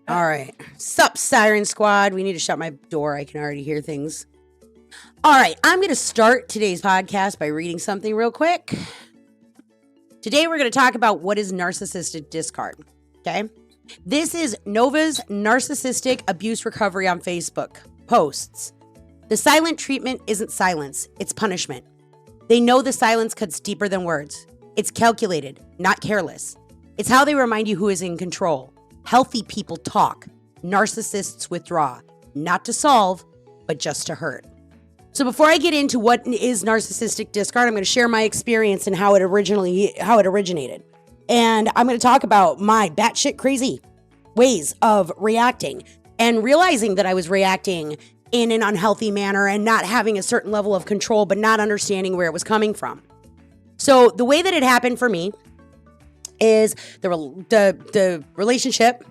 All right. Sup, Siren Squad. We need to shut my door. I can already hear things. All right. I'm going to start today's podcast by reading something real quick. Today, we're going to talk about what is Narcissistic Discard. Okay. This is Nova's Narcissistic Abuse Recovery on Facebook. Posts. The silent treatment isn't silence. It's punishment. They know the silence cuts deeper than words. It's calculated, not careless. It's how they remind you who is in control. Healthy people talk. Narcissists withdraw, not to solve, but just to hurt. So before I get into what is narcissistic discard, I'm going to share my experience and how it originated. And I'm going to talk about my batshit crazy ways of reacting and realizing that I was reacting in an unhealthy manner and not having a certain level of control, but not understanding where it was coming from. So the way that it happened for me is the relationship,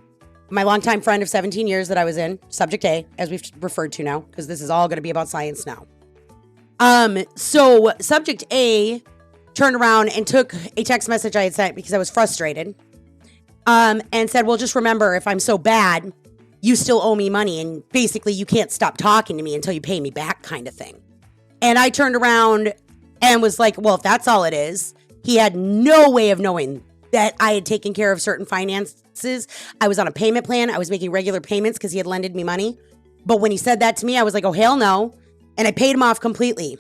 my longtime friend of 17 years that I was in, subject A, as we've referred to now, because this is all going to be about science now. So subject A turned around and took a text message I had sent because I was frustrated, and said, well, just remember, if I'm so bad, you still owe me money, and basically you can't stop talking to me until you pay me back, kind of thing. And I turned around and was like, well, if that's all it is. He had no way of knowing that I had taken care of certain finances. I was on a payment plan. I was making regular payments because he had lended me money. But when he said that to me, I was like, oh, hell no. And I paid him off completely.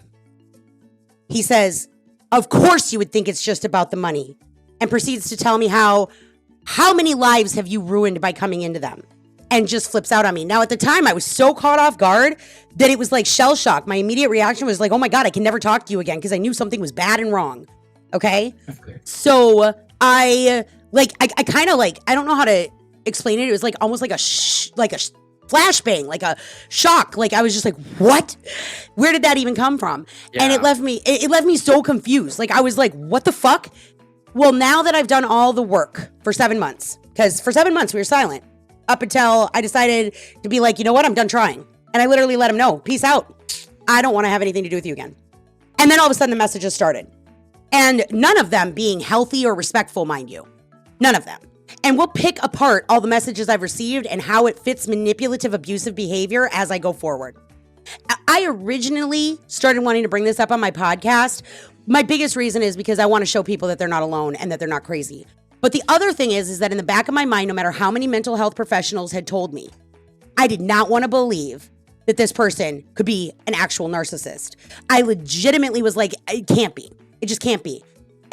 He says, of course you would think it's just about the money. And proceeds to tell me how many lives have you ruined by coming into them? And just flips out on me. Now, at the time, I was so caught off guard that it was like shell shock. My immediate reaction was like, oh my God, I can never talk to you again, because I knew something was bad and wrong. Okay? So I kind of like, I don't know how to explain it. It was like almost like a flashbang, like a shock. Like I was just like, what? Where did that even come from? Yeah. And it left me so confused. Like I was like, what the fuck? Well, now that I've done all the work for 7 months, because for 7 months we were silent up until I decided to be like, you know what? I'm done trying. And I literally let him know, peace out. I don't want to have anything to do with you again. And then all of a sudden the messages started. And none of them being healthy or respectful, mind you. None of them. And we'll pick apart all the messages I've received and how it fits manipulative, abusive behavior as I go forward. I originally started wanting to bring this up on my podcast. My biggest reason is because I want to show people that they're not alone and that they're not crazy. But the other thing is that in the back of my mind, no matter how many mental health professionals had told me, I did not want to believe that this person could be an actual narcissist. I legitimately was like, it can't be. It just can't be.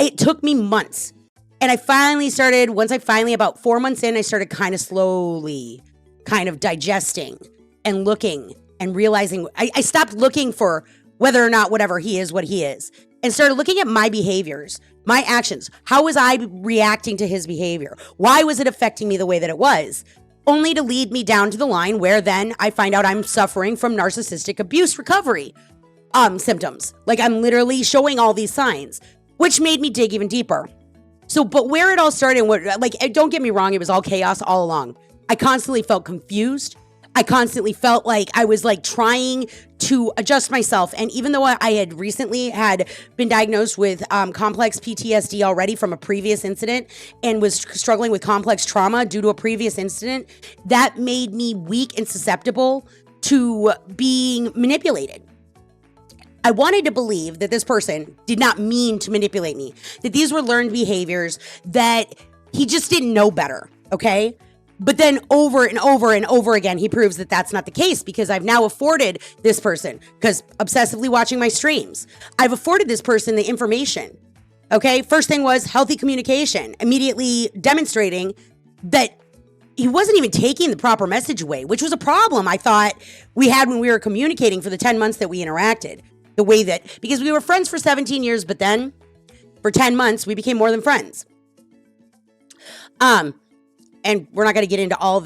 It took me months. And I finally started, about 4 months in, I started kind of slowly kind of digesting and looking and realizing, I stopped looking for whether or not whatever he is, what he is, and started looking at my behaviors, my actions. How was I reacting to his behavior? Why was it affecting me the way that it was? Only to lead me down to the line where then I find out I'm suffering from narcissistic abuse recovery symptoms. Like I'm literally showing all these signs, which made me dig even deeper. So, but where it all started, don't get me wrong, it was all chaos all along. I constantly felt confused. I constantly felt like I was like trying to adjust myself. And even though I had recently been diagnosed with complex PTSD already from a previous incident and was struggling with complex trauma due to a previous incident, that made me weak and susceptible to being manipulated. I wanted to believe that this person did not mean to manipulate me, that these were learned behaviors, that he just didn't know better, okay? But then over and over and over again, he proves that that's not the case, because I've now afforded this person, because obsessively watching my streams, I've afforded this person the information, okay? First thing was healthy communication, immediately demonstrating that he wasn't even taking the proper message away, which was a problem I thought we had when we were communicating for the 10 months that we interacted. The way that, because we were friends for 17 years, but then for 10 months, we became more than friends. And we're not going to get into all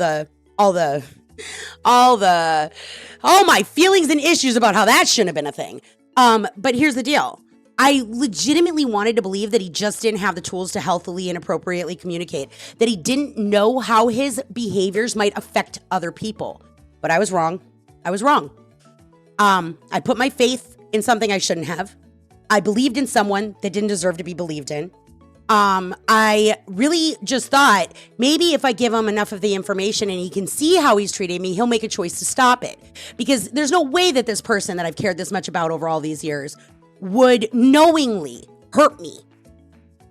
my feelings and issues about how that shouldn't have been a thing. But here's the deal. I legitimately wanted to believe that he just didn't have the tools to healthily and appropriately communicate, that he didn't know how his behaviors might affect other people. But I was wrong. I put my faith in something I shouldn't have. I believed in someone that didn't deserve to be believed in. I really just thought maybe if I give him enough of the information and he can see how he's treating me, he'll make a choice to stop it. Because there's no way that this person that I've cared this much about over all these years would knowingly hurt me.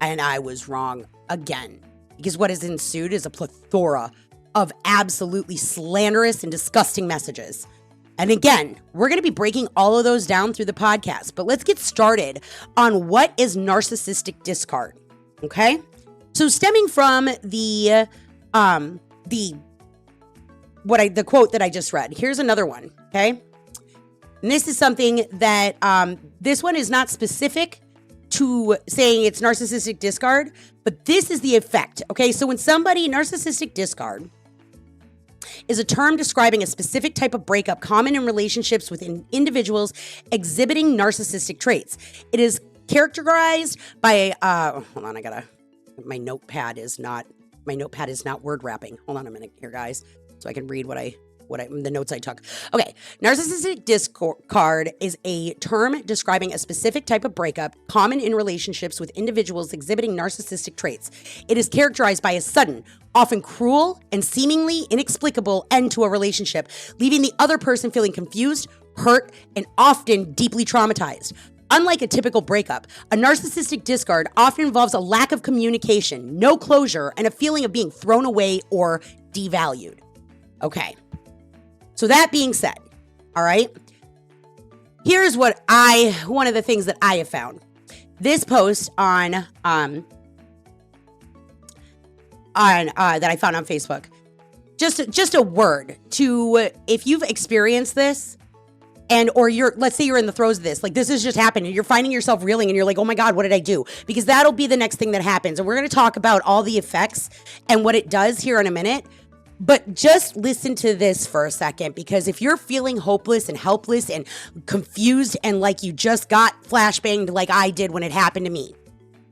And I was wrong again. Because what has ensued is a plethora of absolutely slanderous and disgusting messages. And again, we're going to be breaking all of those down through the podcast. But let's get started on what is narcissistic discard. Okay, so stemming from the quote that I just read, here's another one. Okay, and this is something that this one is not specific to saying it's narcissistic discard, but this is the effect. Okay, so when narcissistic discard is a term describing a specific type of breakup common in relationships with individuals exhibiting narcissistic traits. It is characterized by hold on, my notepad is not word wrapping. Hold on a minute here, guys, so I can read the notes I took. Okay, narcissistic discard is a term describing a specific type of breakup common in relationships with individuals exhibiting narcissistic traits. It is characterized by a sudden, often cruel, and seemingly inexplicable end to a relationship, leaving the other person feeling confused, hurt, and often deeply traumatized. Unlike a typical breakup, a narcissistic discard often involves a lack of communication, no closure, and a feeling of being thrown away or devalued. Okay, so that being said, all right, here's one of the things that I have found. This post on that I found on Facebook, just a word to, if you've experienced this, or let's say you're in the throes of this, like this has just happened and you're finding yourself reeling and you're like, oh my God, what did I do? Because that'll be the next thing that happens. And we're going to talk about all the effects and what it does here in a minute. But just listen to this for a second, because if you're feeling hopeless and helpless and confused and like you just got flashbanged like I did when it happened to me,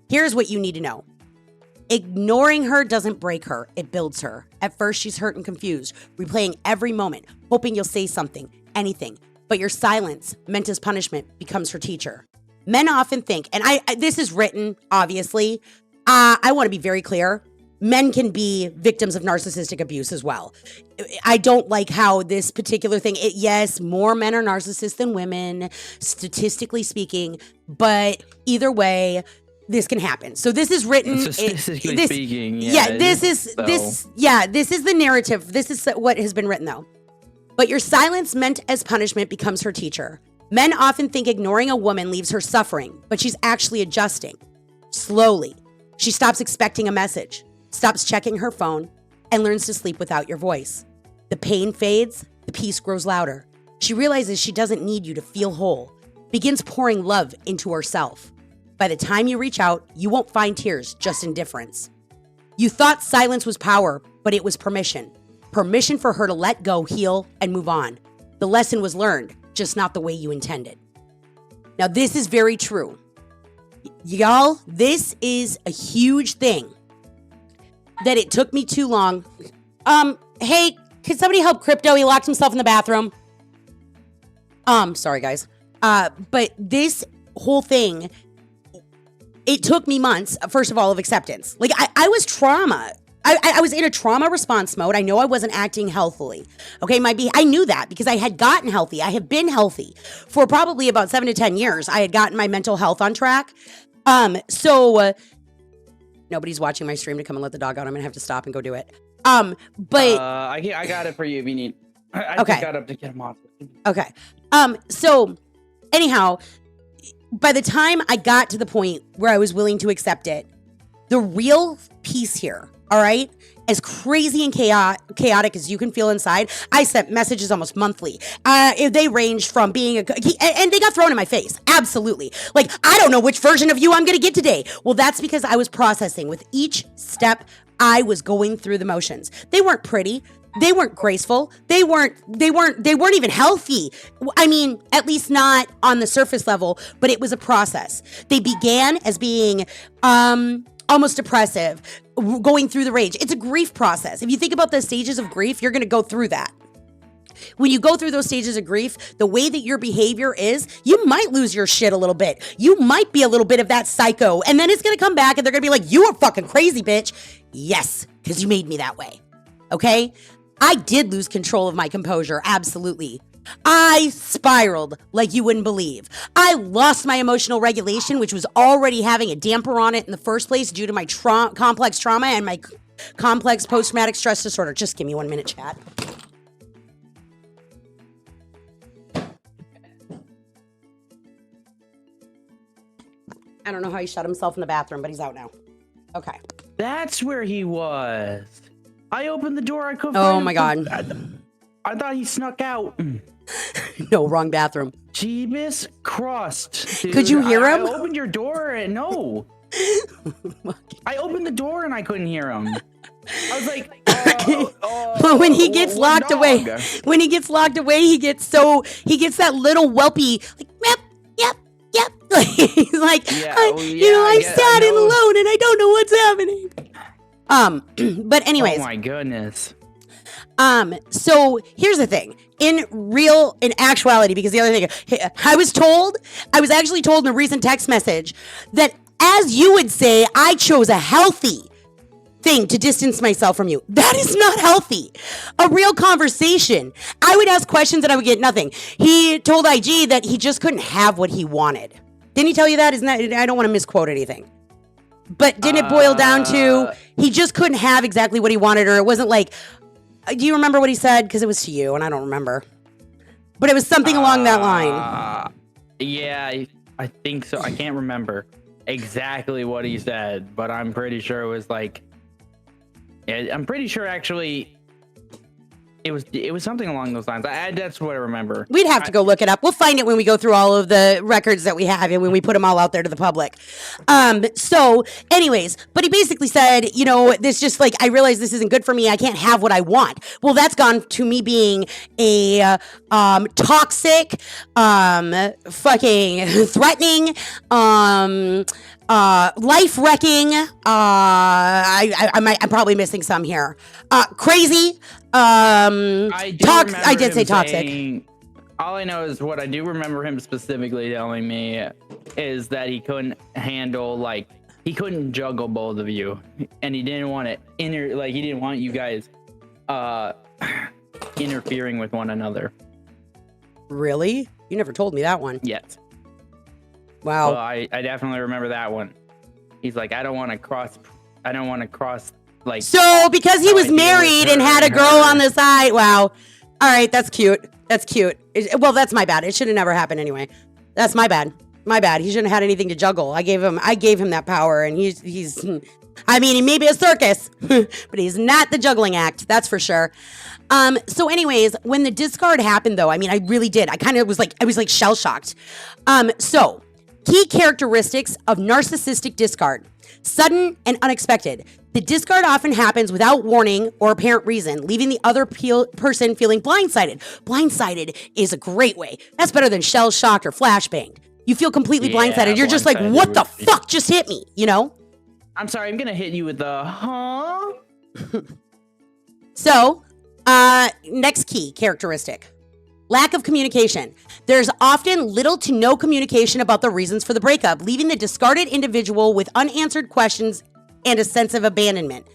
here's what you need to know. Ignoring her doesn't break her, it builds her. At first, she's hurt and confused, replaying every moment, hoping you'll say something, anything. But your silence, meant as punishment, becomes her teacher. Men often think, and this is written, obviously, I want to be very clear, men can be victims of narcissistic abuse as well. I don't like how this particular thing, yes, more men are narcissists than women, statistically speaking, but either way, this can happen. So this is written. Statistically speaking, this is the narrative. This is what has been written, though. But your silence meant as punishment becomes her teacher. Men often think ignoring a woman leaves her suffering, but she's actually adjusting. Slowly, she stops expecting a message, stops checking her phone, and learns to sleep without your voice. The pain fades, the peace grows louder. She realizes she doesn't need you to feel whole, begins pouring love into herself. By the time you reach out, you won't find tears, just indifference. You thought silence was power, but it was permission. Permission for her to let go, heal, and move on. The lesson was learned, just not the way you intended. Now, this is very true. Y'all, this is a huge thing that it took me too long. Hey, can somebody help Crypto? He locked himself in the bathroom. Sorry, guys. But this whole thing, it took me months, first of all, of acceptance. Like, I was trauma. I was in a trauma response mode. I know I wasn't acting healthily. Okay, I knew that because I had gotten healthy. I have been healthy for probably about 7 to 10 years. I had gotten my mental health on track. So nobody's watching my stream to come and let the dog out. I'm gonna have to stop and go do it. But I got it for you if you need. I okay. just got up to get him off. Okay. So anyhow, by the time I got to the point where I was willing to accept it, the real piece here, all right, as crazy and chaotic as you can feel inside, I sent messages almost monthly. They ranged from being and they got thrown in my face. Absolutely. Like, I don't know which version of you I'm going to get today. Well, that's because I was processing with each step. I was going through the motions. They weren't pretty. They weren't graceful. They weren't even healthy. I mean, at least not on the surface level, but it was a process. They began as being, almost depressive, going through the rage. It's a grief process. If you think about the stages of grief, you're going to go through that. when you go through those stages of grief, the way that your behavior is, you might lose your shit a little bit. You might be a little bit of that psycho, and then it's gonna come back and they're gonna be like, you are fucking crazy, bitch. Yes, because you made me that way. Okay? I did lose control of my composure, absolutely. I spiraled like you wouldn't believe. I lost my emotional regulation, which was already having a damper on it in the first place due to my complex trauma and my complex post-traumatic stress disorder. Just give me 1 minute, chat. I don't know how he shut himself in the bathroom, but he's out now. Okay. That's where he was. I opened the door. I couldn't. Oh my God. I thought he snuck out. No, wrong bathroom. Jeebus crossed. Dude. Could you hear him? I opened your door and no. I opened the door and I couldn't hear him. I was like, but when he gets locked away, he gets that little whelpy, like, yep. He's like, I'm sad and alone and I don't know what's happening. But anyways. Oh my goodness. So here's the thing. In actuality, because the other thing, I was actually told in a recent text message that, as you would say, I chose a healthy thing to distance myself from you. That is not healthy. A real conversation. I would ask questions and I would get nothing. He told IG that he just couldn't have what he wanted. Didn't he tell you that? Isn't that, I don't want to misquote anything. But didn't it boil down to he just couldn't have exactly what he wanted, or it wasn't like, do you remember what he said? Because it was to you and I don't remember. But it was something along that line. Yeah, I think so. I can't remember exactly what he said, but I'm pretty sure it was like, I'm pretty sure actually it was something along those lines. That's what I remember. We'd have to go look it up. We'll find it when we go through all of the records that we have and when we put them all out there to the public. So anyways, but he basically said, this just like, I realize this isn't good for me. I can't have what I want. Well, that's gone to me being a toxic, fucking threatening, life-wrecking, I'm probably missing some here. Crazy, I did say toxic. All I know is what I do remember him specifically telling me is that he couldn't handle, like, he couldn't juggle both of you, and he didn't want he didn't want you guys interfering with one another. Really? You never told me that one. Yes. Wow. Well, I definitely remember that one. He's like, I don't want to cross, like. So because he was married and had a girl on the side. Wow. All right. That's cute. Well, that's my bad. It should have never happened anyway. That's my bad. He shouldn't have had anything to juggle. I gave him that power, and he may be a circus, but he's not the juggling act. That's for sure. So anyways, when the discard happened though, I really did. I was like shell shocked. So key characteristics of narcissistic discard: sudden and unexpected. The discard often happens without warning or apparent reason, leaving the other person feeling blindsided. Blindsided is a great way. That's better than shell shocked or flashbanged. You feel completely blindsided. You're just like, what the fuck just hit me? I'm sorry, I'm gonna hit you with the huh? So, next key characteristic: lack of communication. There's often little to no communication about the reasons for the breakup, leaving the discarded individual with unanswered questions and a sense of abandonment.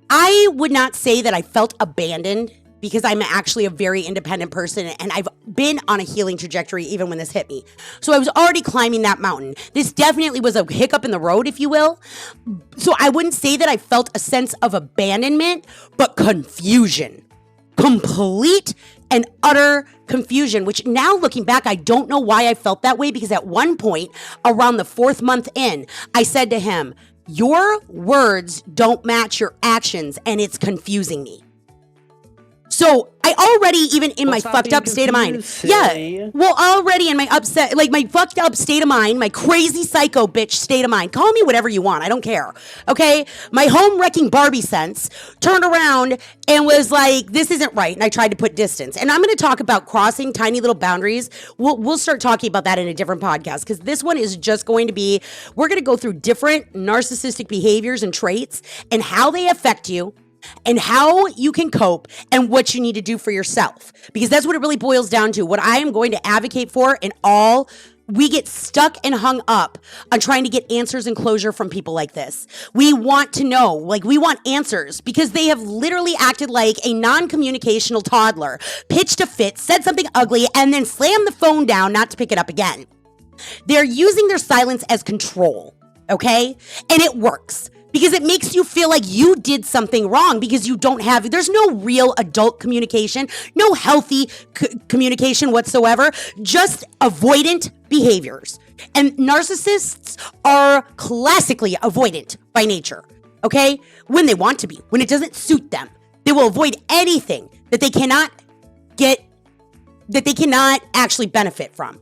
I would not say that I felt abandoned, because I'm actually a very independent person and I've been on a healing trajectory even when this hit me. So I was already climbing that mountain. This definitely was a hiccup in the road, if you will. So I wouldn't say that I felt a sense of abandonment, but confusion. Complete and utter confusion, which now looking back, I don't know why I felt that way, because at one point around the 4th month in, I said to him, your words don't match your actions and it's confusing me. So I already, even in my fucked up state of mind, already in my upset, like my fucked up state of mind, my crazy psycho bitch state of mind, call me whatever you want, I don't care, okay? My home wrecking Barbie sense turned around and was like, this isn't right, and I tried to put distance. And I'm going to talk about crossing tiny little boundaries. We'll start talking about that in a different podcast, because this one is just going to be, we're going to go through different narcissistic behaviors and traits and how they affect you, and how you can cope and what you need to do for yourself. Because that's what it really boils down to. What I am going to advocate for in all, we get stuck and hung up on trying to get answers and closure from people like this. We want to know, like we want answers because they have literally acted like a non-communicational toddler, pitched a fit, said something ugly, and then slammed the phone down not to pick it up again. They're using their silence as control, okay? And it works. Because it makes you feel like you did something wrong because you don't have, there's no real adult communication, no healthy communication whatsoever, just avoidant behaviors. And narcissists are classically avoidant by nature, okay? When they want to be, when it doesn't suit them, they will avoid anything that they cannot actually benefit from.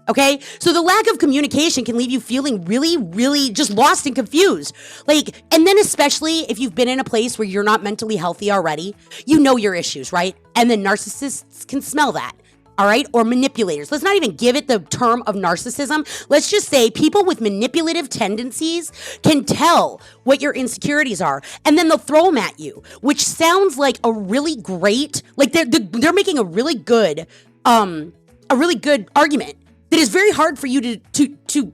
Okay, so the lack of communication can leave you feeling really, really just lost and confused. Like, and then especially if you've been in a place where you're not mentally healthy already, you know your issues, right? And then narcissists can smell that, all right? Or manipulators. Let's not even give it the term of narcissism. Let's just say people with manipulative tendencies can tell what your insecurities are, and then they'll throw them at you, which sounds like a really great, like they're making a really good argument. That is very hard for you to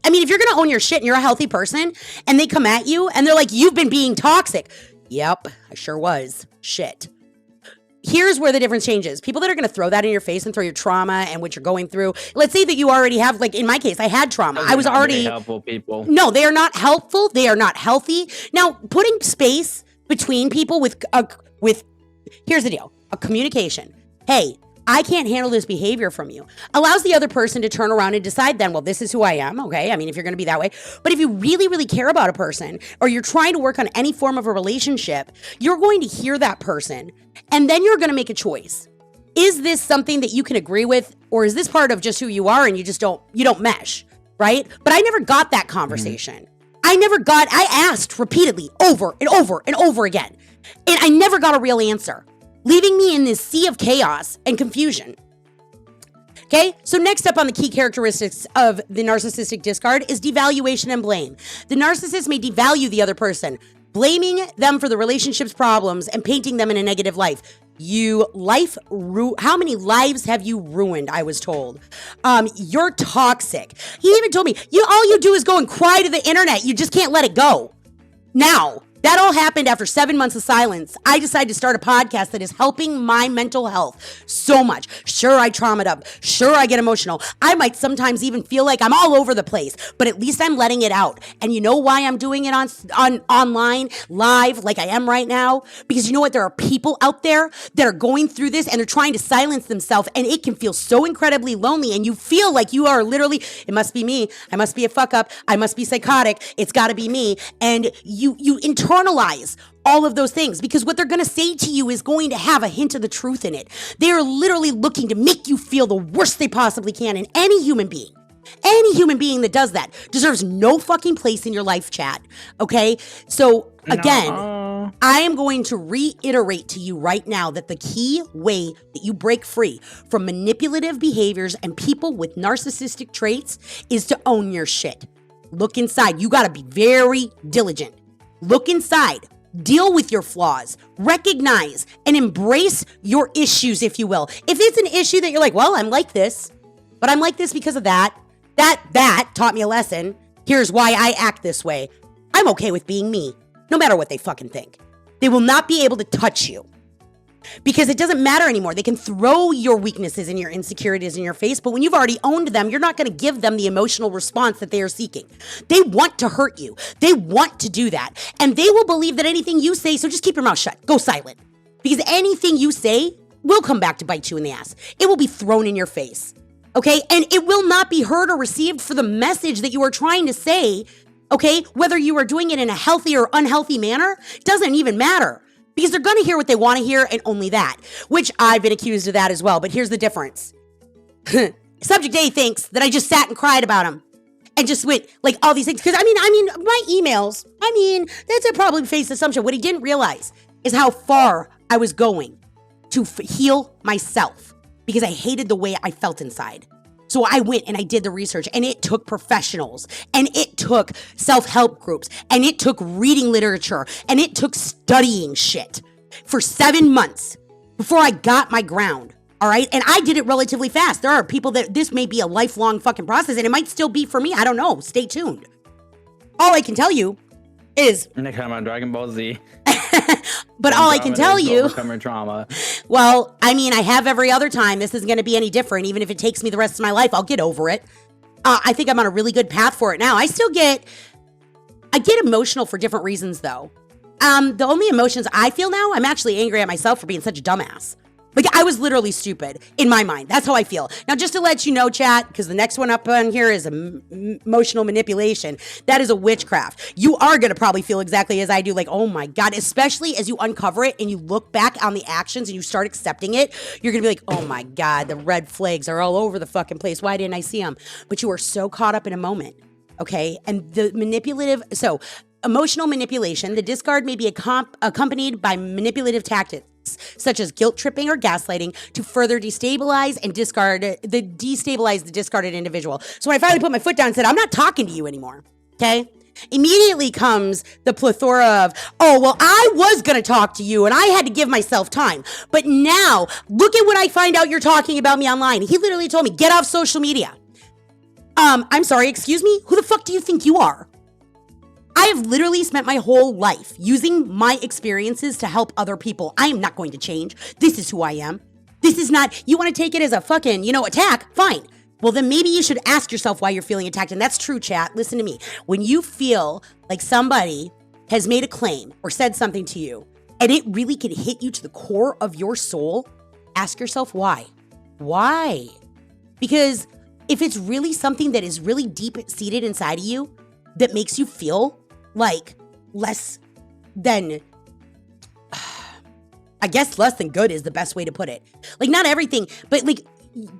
I mean, if you're going to own your shit and you're a healthy person and they come at you and they're like, you've been being toxic. Yep, I sure was. Shit. Here's where the difference changes. People that are going to throw that in your face and throw your trauma and what you're going through. Let's say that you already have, like in my case, I had trauma. I was already helpful people. No, they are not helpful. They are not healthy. Now, putting space between people with here's the deal, a communication. Hey, I can't handle this behavior from you. Allows the other person to turn around and decide then, well, this is who I am, okay? I mean, if you're gonna be that way. But if you really, really care about a person or you're trying to work on any form of a relationship, you're going to hear that person and then you're gonna make a choice. Is this something that you can agree with or is this part of just who you are and you don't mesh, right? But I never got that conversation. I asked repeatedly over and over and over again. And I never got a real answer, leaving me in this sea of chaos and confusion. Okay, so next up on the key characteristics of the narcissistic discard is devaluation and blame. The narcissist may devalue the other person, blaming them for the relationship's problems and painting them in a negative light. How many lives have you ruined? I was told. You're toxic. He even told me, all you do is go and cry to the internet. You just can't let it go. Now, that all happened after 7 months of silence. I decided to start a podcast that is helping my mental health so much. Sure, I trauma up. Sure, I get emotional. I might sometimes even feel like I'm all over the place, but at least I'm letting it out. And you know why I'm doing it on online, live, like I am right now? Because you know what? There are people out there that are going through this and they're trying to silence themselves, and it can feel so incredibly lonely, and you feel like you are literally, it must be me. I must be a fuck up. I must be psychotic. It's got to be me. And you internalize all of those things because what they're going to say to you is going to have a hint of the truth in it. They are literally looking to make you feel the worst they possibly can. And any human being that does that deserves no fucking place in your life, chat. Okay? So again, I am going to reiterate to you right now that the key way that you break free from manipulative behaviors and people with narcissistic traits is to own your shit. Look inside. You got to be very diligent. Look inside, deal with your flaws, recognize and embrace your issues, if you will. If it's an issue that you're like, well, I'm like this, but I'm like this because of that taught me a lesson. Here's why I act this way. I'm okay with being me, no matter what they fucking think. They will not be able to touch you because it doesn't matter anymore. They can throw your weaknesses and your insecurities in your face, but when you've already owned them, you're not going to give them the emotional response that they are seeking. They want to hurt you. They want to do that. And they will believe that anything you say, so just keep your mouth shut. Go silent. Because anything you say will come back to bite you in the ass. It will be thrown in your face. Okay? And it will not be heard or received for the message that you are trying to say. Okay? Whether you are doing it in a healthy or unhealthy manner, doesn't even matter. Because they're going to hear what they want to hear and only that, which I've been accused of that as well. But here's the difference. Subject A thinks that I just sat and cried about him and just went like all these things. Because I mean, my emails, that's a probably face assumption. What he didn't realize is how far I was going to heal myself because I hated the way I felt inside. So I went and I did the research, and it took professionals, and it took self-help groups, and it took reading literature, and it took studying shit for 7 months before I got my ground. All right. And I did it relatively fast. There are people that this may be a lifelong fucking process, and it might still be for me. I don't know. Stay tuned. All I can tell you is next time on Dragon Ball Z. But all I can tell you, overcoming trauma. Well, I mean, I have every other time. This isn't going to be any different. Even if it takes me the rest of my life, I'll get over it. I think I'm on a really good path for it now. I get emotional for different reasons, though. The only emotions I feel now, I'm actually angry at myself for being such a dumbass. Like, I was literally stupid in my mind. That's how I feel. Now, just to let you know, chat, because the next one up on here is emotional manipulation. That is a witchcraft. You are going to probably feel exactly as I do. Like, oh my God, especially as you uncover it and you look back on the actions and you start accepting it, you're going to be like, oh my God, the red flags are all over the fucking place. Why didn't I see them? But you are so caught up in a moment. Okay. And the emotional manipulation, the discard may be accompanied by manipulative tactics, such as guilt tripping or gaslighting, to further destabilize the discarded individual. So when I finally put my foot down and said, I'm not talking to you anymore, okay? Immediately comes the plethora of, oh, well, I was going to talk to you and I had to give myself time. But now, look at what I find out you're talking about me online. He literally told me, get off social media. I'm sorry, excuse me? Who the fuck do you think you are? I have literally spent my whole life using my experiences to help other people. I am not going to change. This is who I am. This is not, you want to take it as a fucking, attack? Fine. Well, then maybe you should ask yourself why you're feeling attacked. And that's true, chat. Listen to me. When you feel like somebody has made a claim or said something to you, and it really could hit you to the core of your soul, ask yourself why. Why? Because if it's really something that is really deep-seated inside of you that makes you feel like less than, I guess less than good is the best way to put it. Like, not everything, but like,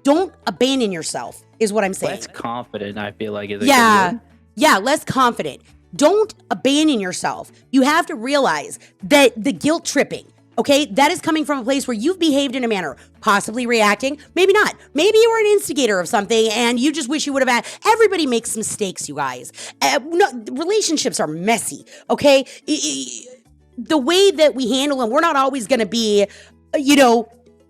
don't abandon yourself is what I'm saying. Less confident, I feel like, is a yeah. good word. Yeah, less confident. Don't abandon yourself. You have to realize that the guilt tripping, okay, that is coming from a place where you've behaved in a manner, possibly reacting, maybe not. Maybe you were an instigator of something and you just wish you would have had. Everybody makes mistakes, you guys. Relationships are messy, okay? The way that we handle them, we're not always going to be,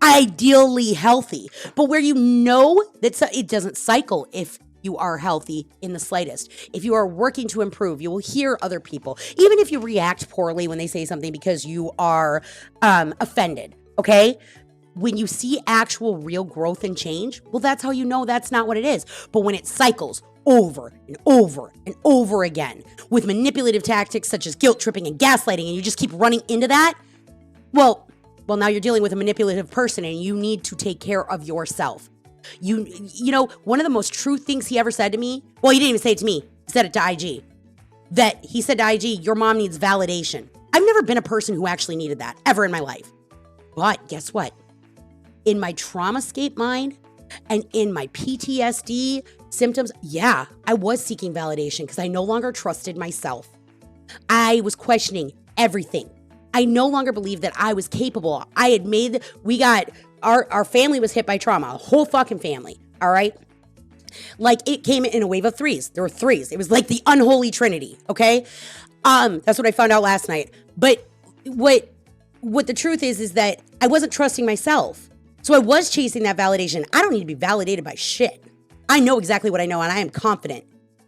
ideally healthy. But where that it doesn't cycle if you are healthy in the slightest. If you are working to improve, you will hear other people. Even if you react poorly when they say something because you are offended, okay? When you see actual real growth and change, well, that's how you know that's not what it is. But when it cycles over and over and over again with manipulative tactics such as guilt tripping and gaslighting, and you just keep running into that, well, now you're dealing with a manipulative person and you need to take care of yourself. One of the most true things he ever said to me, well, he didn't even say it to me, he said it to IG, that he said to IG, your mom needs validation. I've never been a person who actually needed that ever in my life. But guess what? In my traumascape mind and in my PTSD symptoms, yeah, I was seeking validation because I no longer trusted myself. I was questioning everything. I no longer believed that I was capable. Our family was hit by trauma, a whole fucking family, all right? Like, it came in a wave of threes. There were threes. It was like the unholy trinity, okay? That's what I found out last night. But what the truth is that I wasn't trusting myself. So I was chasing that validation. I don't need to be validated by shit. I know exactly what I know, and I am confident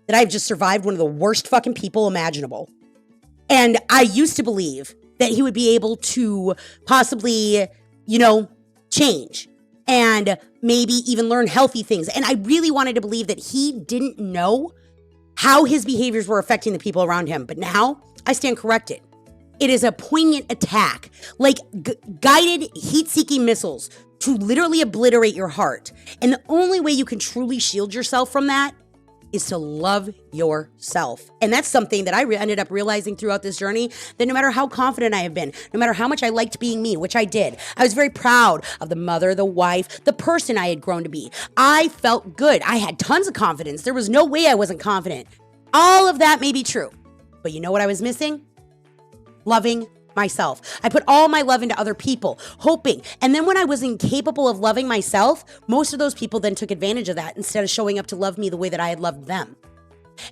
that I've just survived one of the worst fucking people imaginable. And I used to believe that he would be able to possibly, change and maybe even learn healthy things. And I really wanted to believe that he didn't know how his behaviors were affecting the people around him. But now I stand corrected. It is a poignant attack, like guided heat-seeking missiles to literally obliterate your heart. And the only way you can truly shield yourself from that is to love yourself. And that's something that I ended up realizing throughout this journey, that no matter how confident I have been, no matter how much I liked being me, which I did, I was very proud of the mother, the wife, the person I had grown to be. I felt good. I had tons of confidence. There was no way I wasn't confident. All of that may be true. But you know what I was missing? Loving myself. I put all my love into other people, hoping. And then when I was incapable of loving myself, most of those people then took advantage of that instead of showing up to love me the way that I had loved them.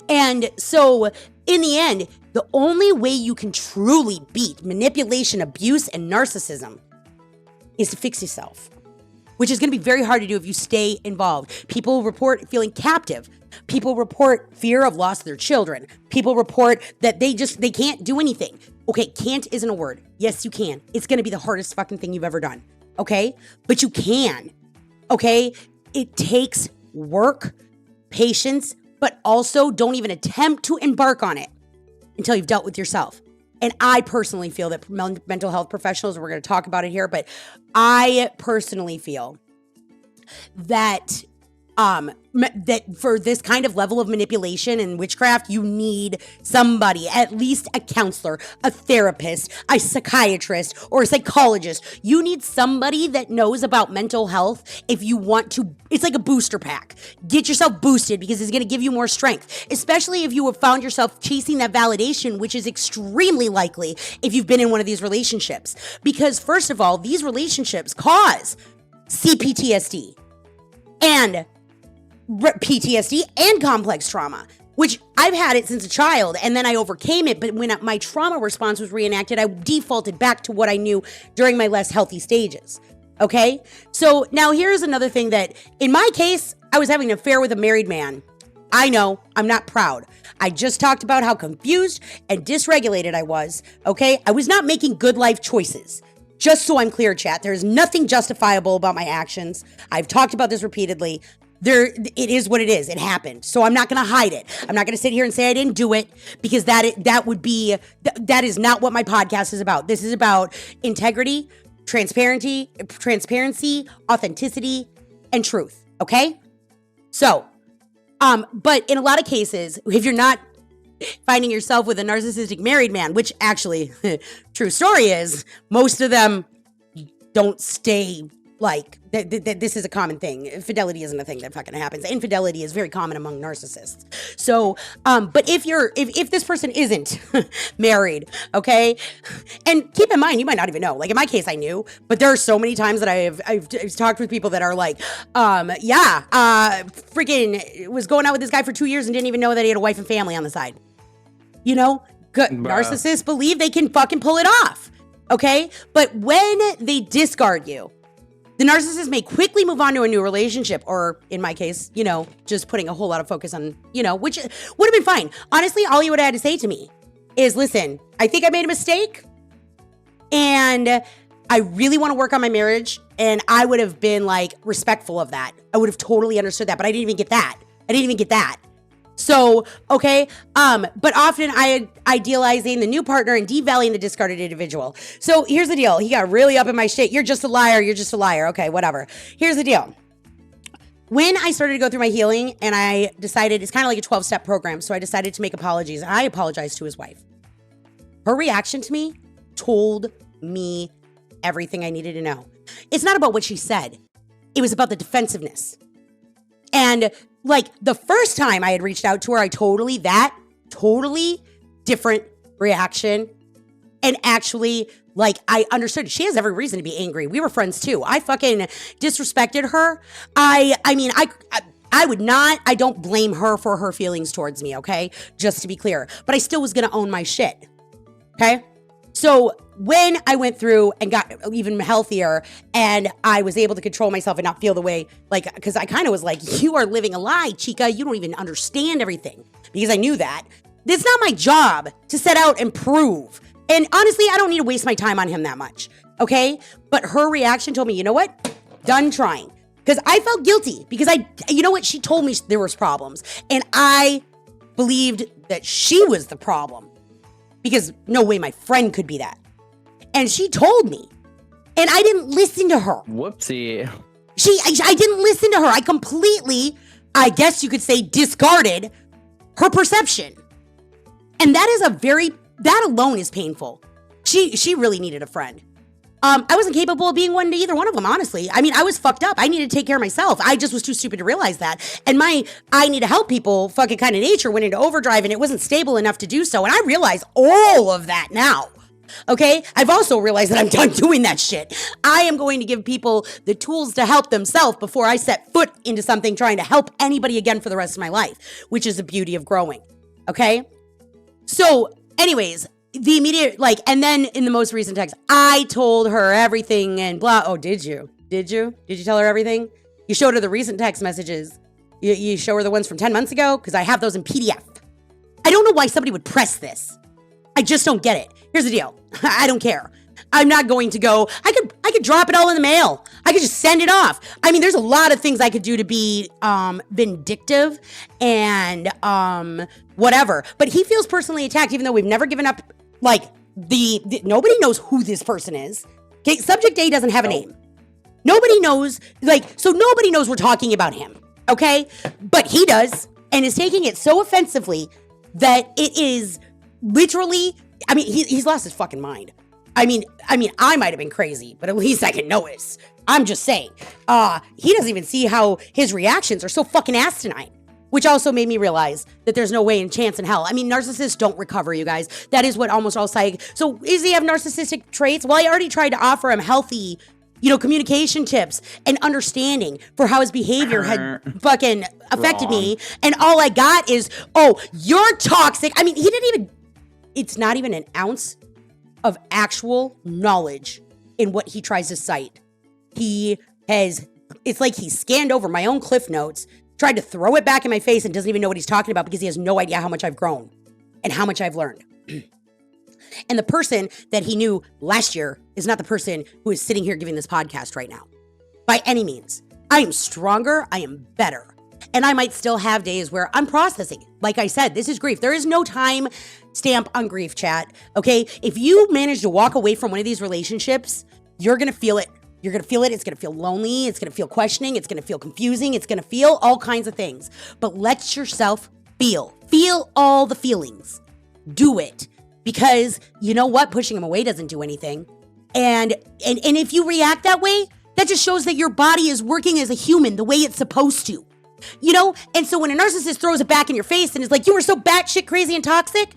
And so in the end, the only way you can truly beat manipulation, abuse, and narcissism is to fix yourself, which is going to be very hard to do if you stay involved. People report feeling captive. People report fear of loss of their children. People report that they can't do anything. Okay, can't isn't a word. Yes, you can. It's going to be the hardest fucking thing you've ever done. Okay? But you can. Okay? It takes work, patience, but also don't even attempt to embark on it until you've dealt with yourself. And I personally feel that mental health professionals, we're going to talk about it here, but I personally feel that that for this kind of level of manipulation and witchcraft, you need somebody, at least a counselor, a therapist, a psychiatrist, or a psychologist. You need somebody that knows about mental health if you want to. It's like a booster pack. Get yourself boosted because it's going to give you more strength, especially if you have found yourself chasing that validation, which is extremely likely if you've been in one of these relationships. Because first of all, these relationships cause CPTSD and PTSD and complex trauma, which I've had it since a child, and then I overcame it. But when my trauma response was reenacted, I defaulted back to what I knew during my less healthy stages. Okay? So now here's another thing that, in my case, I was having an affair with a married man. I know, I'm not proud. I just talked about how confused and dysregulated I was. Okay? I was not making good life choices. Just so I'm clear, chat, there is nothing justifiable about my actions. I've talked about this repeatedly. It is what it is. It happened. So I'm not going to hide it. I'm not going to sit here and say I didn't do it, because that is not what my podcast is about. This is about integrity, transparency, authenticity, and truth. Okay? So, but in a lot of cases, if you're not finding yourself with a narcissistic married man, which actually, true story is, most of them don't stay like, this is a common thing. Fidelity isn't a thing that fucking happens. Infidelity is very common among narcissists. So, but if this person isn't married, okay, and keep in mind, you might not even know. Like in my case, I knew, but there are so many times that I've talked with people that are like, freaking was going out with this guy for 2 years and didn't even know that he had a wife and family on the side. You know, good narcissists believe they can fucking pull it off. Okay, but when they discard you, the narcissist may quickly move on to a new relationship, or in my case, you know, just putting a whole lot of focus on, you know, which would have been fine. Honestly, all you would have had to say to me is, listen, I think I made a mistake and I really want to work on my marriage. And I would have been like respectful of that. I would have totally understood that, but I didn't even get that. So, okay, but often I idealizing the new partner and devaluing the discarded individual. So here's the deal. He got really up in my shit. You're just a liar. Okay, whatever. Here's the deal. When I started to go through my healing and I decided, it's kind of like a 12-step program. So I decided to make apologies. I apologized to his wife. Her reaction to me told me everything I needed to know. It's not about what she said. It was about the defensiveness. And like the first time I had reached out to her, totally different reaction. And actually, like, I understood she has every reason to be angry. We were friends too. I fucking disrespected her. I don't blame her for her feelings towards me, okay? Just to be clear. But I still was gonna own my shit, okay? So when I went through and got even healthier and I was able to control myself and not feel the way, like, because I kind of was like, you are living a lie, chica. You don't even understand everything, because I knew that. It's not my job to set out and prove. And honestly, I don't need to waste my time on him that much, okay? But her reaction told me, you know what? Done trying. Because I felt guilty because you know what? She told me there was problems and I believed that she was the problem. Because no way my friend could be that. And she told me. And I didn't listen to her. Whoopsie. I didn't listen to her. I completely, I guess you could say, discarded her perception. And that alone is painful. She really needed a friend. I wasn't capable of being one to either one of them, honestly. I mean, I was fucked up. I needed to take care of myself. I just was too stupid to realize that. And my I need to help people fucking kind of nature went into overdrive and it wasn't stable enough to do so. And I realize all of that now. Okay? I've also realized that I'm done doing that shit. I am going to give people the tools to help themselves before I set foot into something trying to help anybody again for the rest of my life, which is the beauty of growing. Okay? So, anyways, the immediate, and then in the most recent text, I told her everything and blah. Oh, did you? Did you tell her everything? You showed her the recent text messages. You show her the ones from 10 months ago? Because I have those in PDF. I don't know why somebody would press this. I just don't get it. Here's the deal. I don't care. I'm not going to go. I could drop it all in the mail. I could just send it off. I mean, there's a lot of things I could do to be vindictive and whatever. But he feels personally attacked, even though we've never given up. Nobody knows who this person is. Okay, subject A doesn't have a name. Nobody knows. So nobody knows we're talking about him. Okay, but he does, and is taking it so offensively that it is literally. I mean, he's lost his fucking mind. I mean, I might have been crazy, but at least I can notice. I'm just saying. He doesn't even see how his reactions are so fucking asinine, which also made me realize that there's no way in chance in hell. I mean, narcissists don't recover, you guys. That is what almost all psych. So, does he have narcissistic traits? Well, I already tried to offer him healthy, communication tips and understanding for how his behavior had fucking affected me. And all I got is, oh, you're toxic. I mean, it's not even an ounce of actual knowledge in what he tries to cite. It's like he scanned over my own Cliff Notes, tried to throw it back in my face and doesn't even know what he's talking about because he has no idea how much I've grown and how much I've learned. And the person that he knew last year is not the person who is sitting here giving this podcast right now. By any means. I am stronger. I am better. And I might still have days where I'm processing. Like I said, this is grief. There is no time stamp on grief, chat. Okay? If you manage to walk away from one of these relationships, you're going to feel it. You're going to feel it. It's going to feel lonely. It's going to feel questioning. It's going to feel confusing. It's going to feel all kinds of things. But let yourself feel. Feel all the feelings. Do it. Because you know what? Pushing him away doesn't do anything. And if you react that way, that just shows that your body is working as a human the way it's supposed to. And so when a narcissist throws it back in your face and is like, you were so batshit crazy and toxic,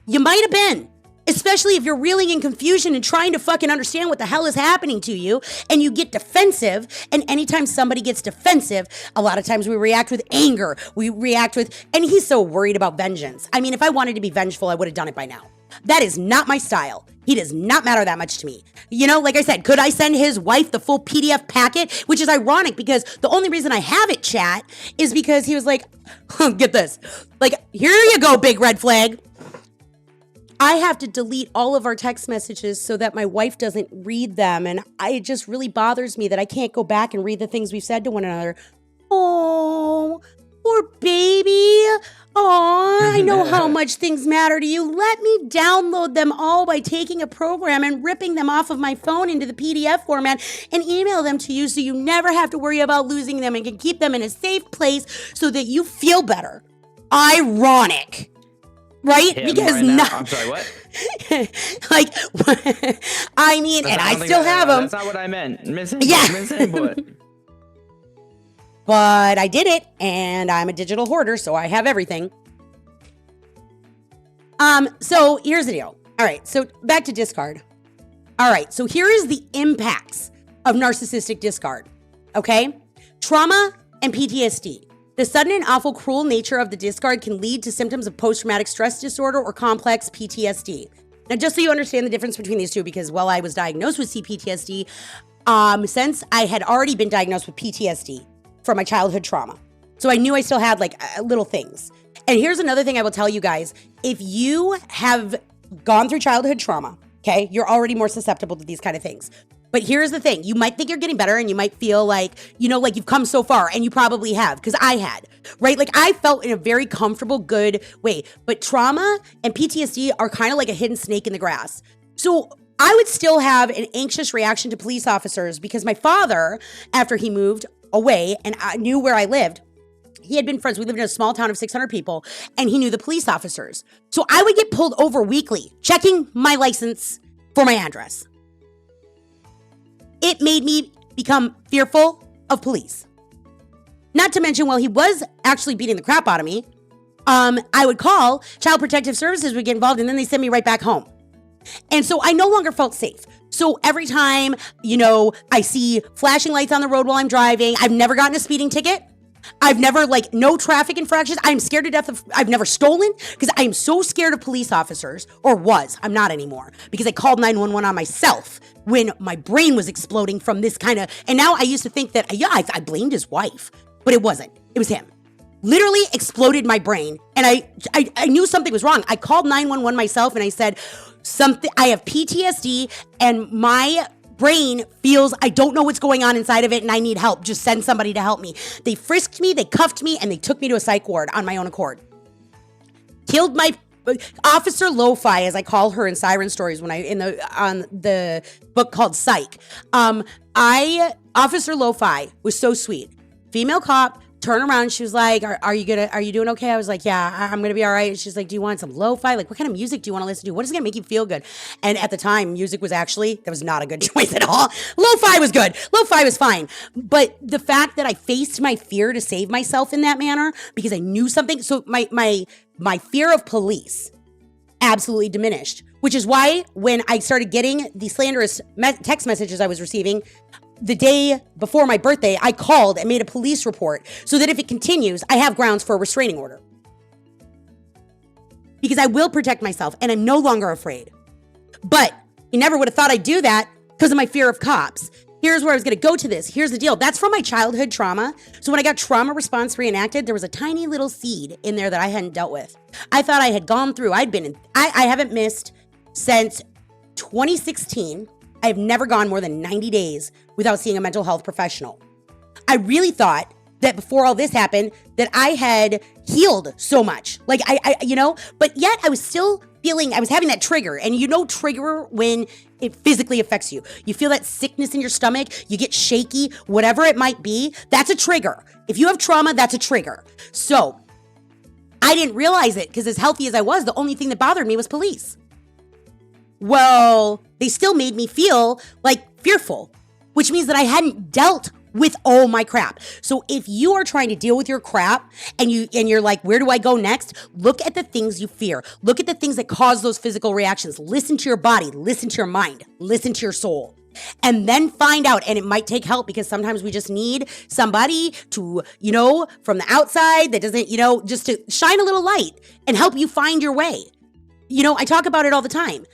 you might have been. Especially if you're reeling in confusion and trying to fucking understand what the hell is happening to you and you get defensive. And anytime somebody gets defensive, a lot of times we react with anger. And he's so worried about vengeance. I mean, if I wanted to be vengeful, I would have done it by now. That is not my style. He does not matter that much to me. Like I said, could I send his wife the full PDF packet? Which is ironic because the only reason I have it, chat, is because he was like, get this. Here you go, big red flag. I have to delete all of our text messages so that my wife doesn't read them. And it just really bothers me that I can't go back and read the things we've said to one another. Oh, poor baby. Oh, I know how much things matter to you. Let me download them all by taking a program and ripping them off of my phone into the PDF format and email them to you so you never have to worry about losing them and can keep them in a safe place so that you feel better. Ironic. Right? Because I'm sorry, what? I mean, and I still have them. That's not what I meant. Miss input. But I did it, and I'm a digital hoarder, so I have everything. So here's the deal. All right, so back to discard. All right, so here is the impacts of narcissistic discard. Okay? Trauma and PTSD. The sudden and awful cruel nature of the discard can lead to symptoms of post-traumatic stress disorder or complex PTSD. Now, just so you understand the difference between these two, because while I was diagnosed with CPTSD, since I had already been diagnosed with PTSD from my childhood trauma. So I knew I still had little things. And here's another thing I will tell you guys. If you have gone through childhood trauma, okay, you're already more susceptible to these kind of things. But here's the thing. You might think you're getting better and you might feel like you've come so far, and you probably have, because I had, right? I felt in a very comfortable, good way. But trauma and PTSD are kind of like a hidden snake in the grass. So I would still have an anxious reaction to police officers because my father, after he moved away and I knew where I lived, he had been friends. We lived in a small town of 600 people, and he knew the police officers. So I would get pulled over weekly, checking my license for my address. It made me become fearful of police. Not to mention, while he was actually beating the crap out of me, I would call, Child Protective Services would get involved, and then they send me right back home. And so I no longer felt safe. So every time, I see flashing lights on the road while I'm driving, I've never gotten a speeding ticket. I've never, no traffic infractions. I'm scared to death I've never stolen because I am so scared of police officers, or was. I'm not anymore because I called 911 on myself when my brain was exploding from this kind of, and now I used to think that, I blamed his wife, but it wasn't. It was him. Literally exploded my brain. And I knew something was wrong. I called 911 myself and I said, I have PTSD and my brain feels I don't know what's going on inside of it and I need help. Just send somebody to help me. They frisked me, they cuffed me, and they took me to a psych ward on my own accord. Killed my Officer Lo-Fi, as I call her in Siren stories on the book called Psych. Officer Lo-Fi was so sweet. Female cop. Turn around. She was like, are you doing okay? I was like, yeah, I'm going to be all right. She's like, do you want some lo-fi? Like, what kind of music do you want to listen to? What is going to make you feel good? And at the time, music was that was not a good choice at all. Lo-fi was good. Lo-fi was fine. But the fact that I faced my fear to save myself in that manner because I knew something. So my fear of police absolutely diminished, which is why when I started getting the slanderous text messages I was receiving, the day before my birthday, I called and made a police report so that if it continues, I have grounds for a restraining order. Because I will protect myself and I'm no longer afraid. But you never would have thought I'd do that because of my fear of cops. Here's where I was going to go to this. Here's the deal. That's from my childhood trauma. So when I got trauma response reenacted, there was a tiny little seed in there that I hadn't dealt with. I thought I had gone through. I haven't missed since 2016. I've never gone more than 90 days without seeing a mental health professional. I really thought that before all this happened, that I had healed so much. But yet I was still feeling, I was having that trigger. And trigger when it physically affects you. You feel that sickness in your stomach, you get shaky, whatever it might be, that's a trigger. If you have trauma, that's a trigger. So I didn't realize it because as healthy as I was, the only thing that bothered me was police. Well, they still made me feel fearful, which means that I hadn't dealt with all my crap. So if you are trying to deal with your crap and you're like, where do I go next? Look at the things you fear. Look at the things that cause those physical reactions. Listen to your body, listen to your mind, listen to your soul. And then find out, and it might take help because sometimes we just need somebody to, from the outside that doesn't, just to shine a little light and help you find your way. I talk about it all the time.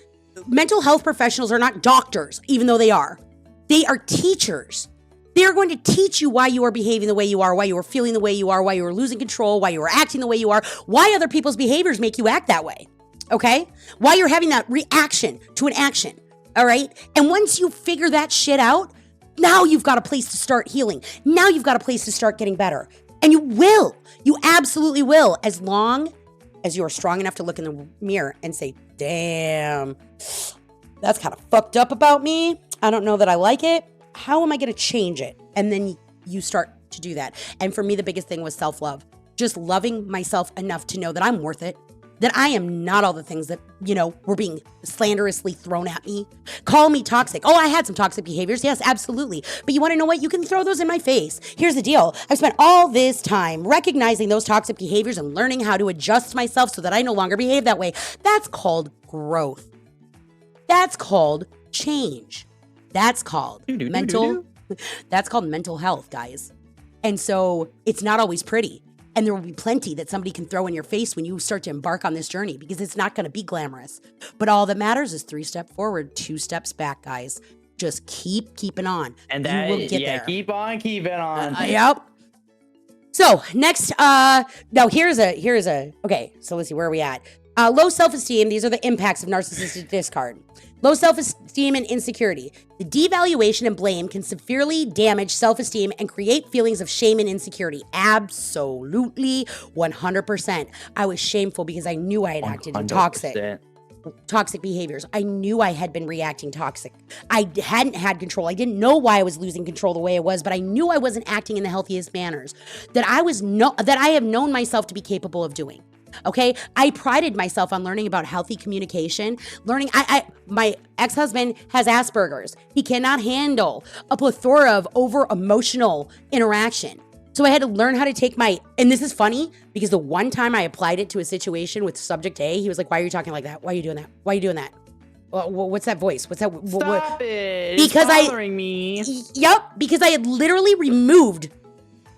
Mental health professionals are not doctors, even though they are. They are teachers. They are going to teach you why you are behaving the way you are, why you are feeling the way you are, why you are losing control, why you are acting the way you are, why other people's behaviors make you act that way, okay? Why you're having that reaction to an action, all right? And once you figure that shit out, now you've got a place to start healing. Now you've got a place to start getting better. And you will. You absolutely will, as long as you are strong enough to look in the mirror and say, damn, that's kind of fucked up about me. I don't know that I like it. How am I going to change it? And then you start to do that. And for me, the biggest thing was self-love. Just loving myself enough to know that I'm worth it, that I am not all the things that, were being slanderously thrown at me. Call me toxic. Oh, I had some toxic behaviors. Yes, absolutely. But you want to know what? You can throw those in my face. Here's the deal. I've spent all this time recognizing those toxic behaviors and learning how to adjust myself so that I no longer behave that way. That's called growth. That's called change. That's called that's called mental health, guys. And so it's not always pretty. And there will be plenty that somebody can throw in your face when you start to embark on this journey because it's not going to be glamorous. But all that matters is 3 steps forward, 2 steps back, guys. Just keep keeping on. And you will get there. Keep on keeping on. Yep. So next, now here's a, okay, so let's see, where are we at? Low self-esteem, these are the impacts of narcissistic discard. Low self-esteem and insecurity. The devaluation and blame can severely damage self-esteem and create feelings of shame and insecurity. Absolutely, 100%. I was shameful because I knew I had acted in toxic behaviors. I knew I had been reacting toxic. I hadn't had control. I didn't know why I was losing control the way I was, but I knew I wasn't acting in the healthiest manners that I have known myself to be capable of doing. Okay, I prided myself on learning about healthy communication, my ex-husband has Asperger's. He cannot handle a plethora of over emotional interaction. So I had to learn how to take and this is funny because the one time I applied it to a situation with subject A, he was like, why are you talking like that? Why are you doing that? Why are you doing that? What's that voice? What's that? Stop it. Because it's bothering me. Yep, because I had literally removed.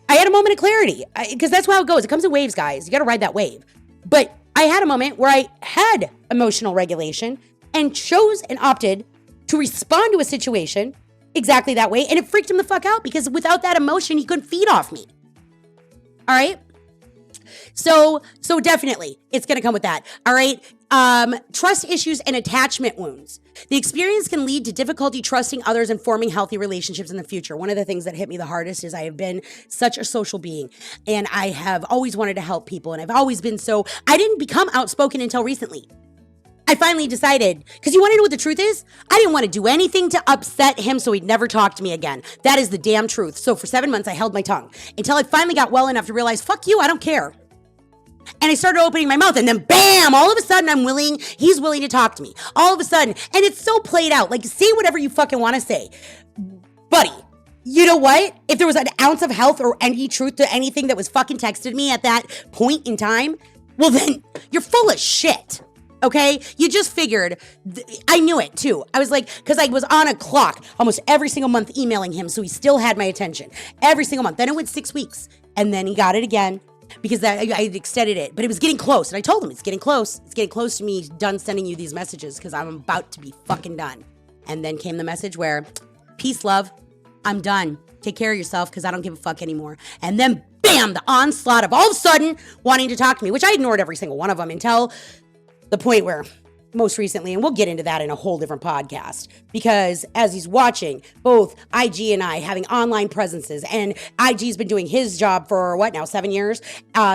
I had a moment of clarity because that's how it goes. It comes in waves, guys. You got to ride that wave. But I had a moment where I had emotional regulation and chose and opted to respond to a situation exactly that way. And it freaked him the fuck out because without that emotion, he couldn't feed off me. All right. So definitely it's going to come with that. All right. Trust issues and attachment wounds. The experience can lead to difficulty trusting others and forming healthy relationships in the future. One of the things that hit me the hardest is I have been such a social being and I have always wanted to help people. And I've always been I didn't become outspoken until recently. I finally decided, because you want to know what the truth is? I didn't want to do anything to upset him so he'd never talk to me again. That is the damn truth. So for 7 months, I held my tongue until I finally got well enough to realize, fuck you, I don't care. And I started opening my mouth and then bam, all of a sudden he's willing to talk to me. All of a sudden, and it's so played out. Like, say whatever you fucking want to say. Buddy, you know what? If there was an ounce of health or any truth to anything that was fucking texted me at that point in time, well then, you're full of shit. Okay? You just figured, I knew it too. I was like, because I was on a clock almost every single month emailing him, so he still had my attention. Every single month. Then it went 6 weeks. And then he got it again. Because I extended it, but it was getting close. And I told him, it's getting close. It's getting close to me done sending you these messages because I'm about to be fucking done. And then came the message where, peace, love, I'm done. Take care of yourself because I don't give a fuck anymore. And then bam, the onslaught of all of a sudden wanting to talk to me, which I ignored every single one of them until the point where most recently, and we'll get into that in a whole different podcast, because as he's watching, both IG and I having online presences, and IG's been doing his job for what now, 7 years?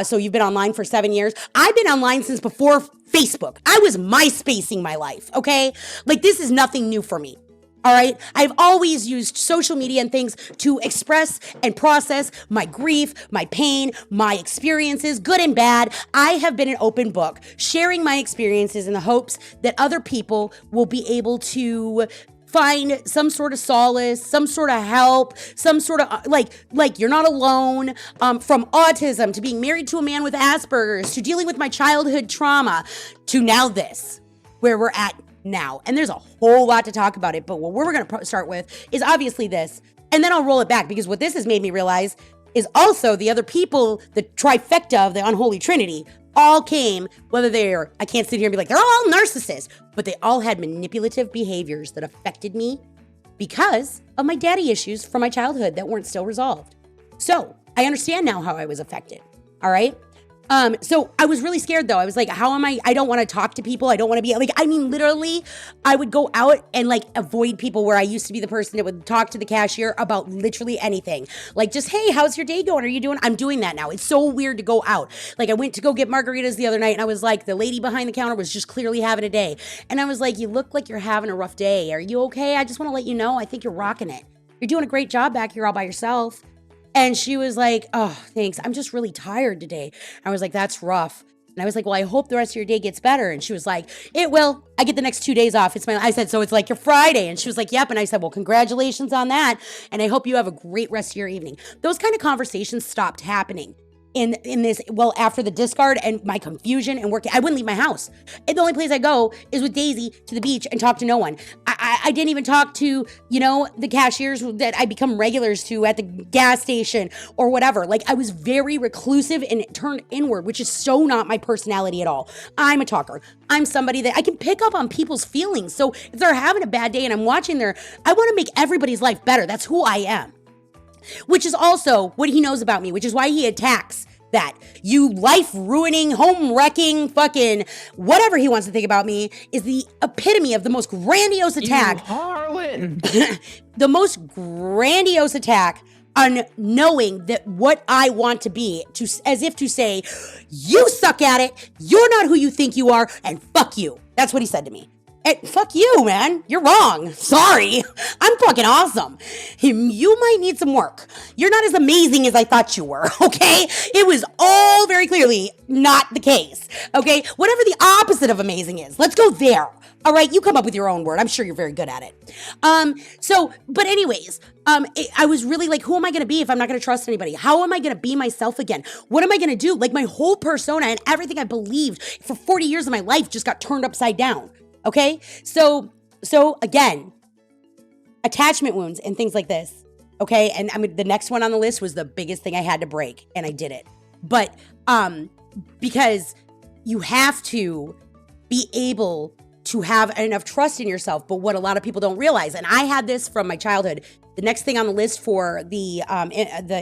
So you've been online for 7 years. I've been online since before Facebook. I was MySpacing my life, okay? Like, this is nothing new for me. All right. I've always used social media and things to express and process my grief, my pain, my experiences, good and bad. I have been an open book, sharing my experiences in the hopes that other people will be able to find some sort of solace, some sort of help, some sort of like you're not alone, from autism to being married to a man with Asperger's to dealing with my childhood trauma to now this, where we're at now. And there's a whole lot to talk about it, but what we're going to start with is obviously this, and then I'll roll it back, because what this has made me realize is also the other people, the trifecta of the unholy trinity, all came, whether they're, I can't sit here and be like, they're all narcissists, but they all had manipulative behaviors that affected me because of my daddy issues from my childhood that weren't still resolved. So I understand now how I was affected. All right. So I was really scared though. I was like, how am I don't want to talk to people. I don't want to be like, I mean, literally I would go out and like avoid people, where I used to be the person that would talk to the cashier about literally anything. Like, just, hey, how's your day going? Are you doing? I'm doing that now. It's so weird to go out. Like, I went to go get margaritas the other night and I was like, the lady behind the counter was just clearly having a day. And I was like, you look like you're having a rough day. Are you okay? I just want to let you know, I think you're rocking it. You're doing a great job back here all by yourself. And she was like, oh, thanks. I'm just really tired today. I was like, that's rough. And I was like, well, I hope the rest of your day gets better. And she was like, it will. I get the next 2 days off. I said, so it's like your Friday. And she was like, yep. And I said, well, congratulations on that. And I hope you have a great rest of your evening. Those kind of conversations stopped happening in this, well, after the discard and my confusion and working. I wouldn't leave my house. And the only place I go is with Daisy to the beach and talk to no one. I didn't even talk to, the cashiers that I become regulars to at the gas station or whatever. Like, I was very reclusive and turned inward, which is so not my personality at all. I'm a talker. I'm somebody that I can pick up on people's feelings. So if they're having a bad day and I'm watching I want to make everybody's life better. That's who I am. Which is also what he knows about me, which is why he attacks that. You life-ruining, home-wrecking, fucking whatever he wants to think about me is the epitome of the most grandiose attack. You harlot. The most grandiose attack on knowing that what I want to be, as if to say, you suck at it, you're not who you think you are, and fuck you. That's what he said to me. And fuck you, man. You're wrong. Sorry. I'm fucking awesome. You might need some work. You're not as amazing as I thought you were, okay? It was all very clearly not the case, okay? Whatever the opposite of amazing is. Let's go there. All right, you come up with your own word. I'm sure you're very good at it. But anyways, I was really like, who am I going to be if I'm not going to trust anybody? How am I going to be myself again? What am I going to do? Like, my whole persona and everything I believed for 40 years of my life just got turned upside down. Okay? So again, attachment wounds and things like this. Okay? And I mean, the next one on the list was the biggest thing I had to break, and I did it. But because you have to be able to have enough trust in yourself, but what a lot of people don't realize, and I had this from my childhood. The next thing on the list for the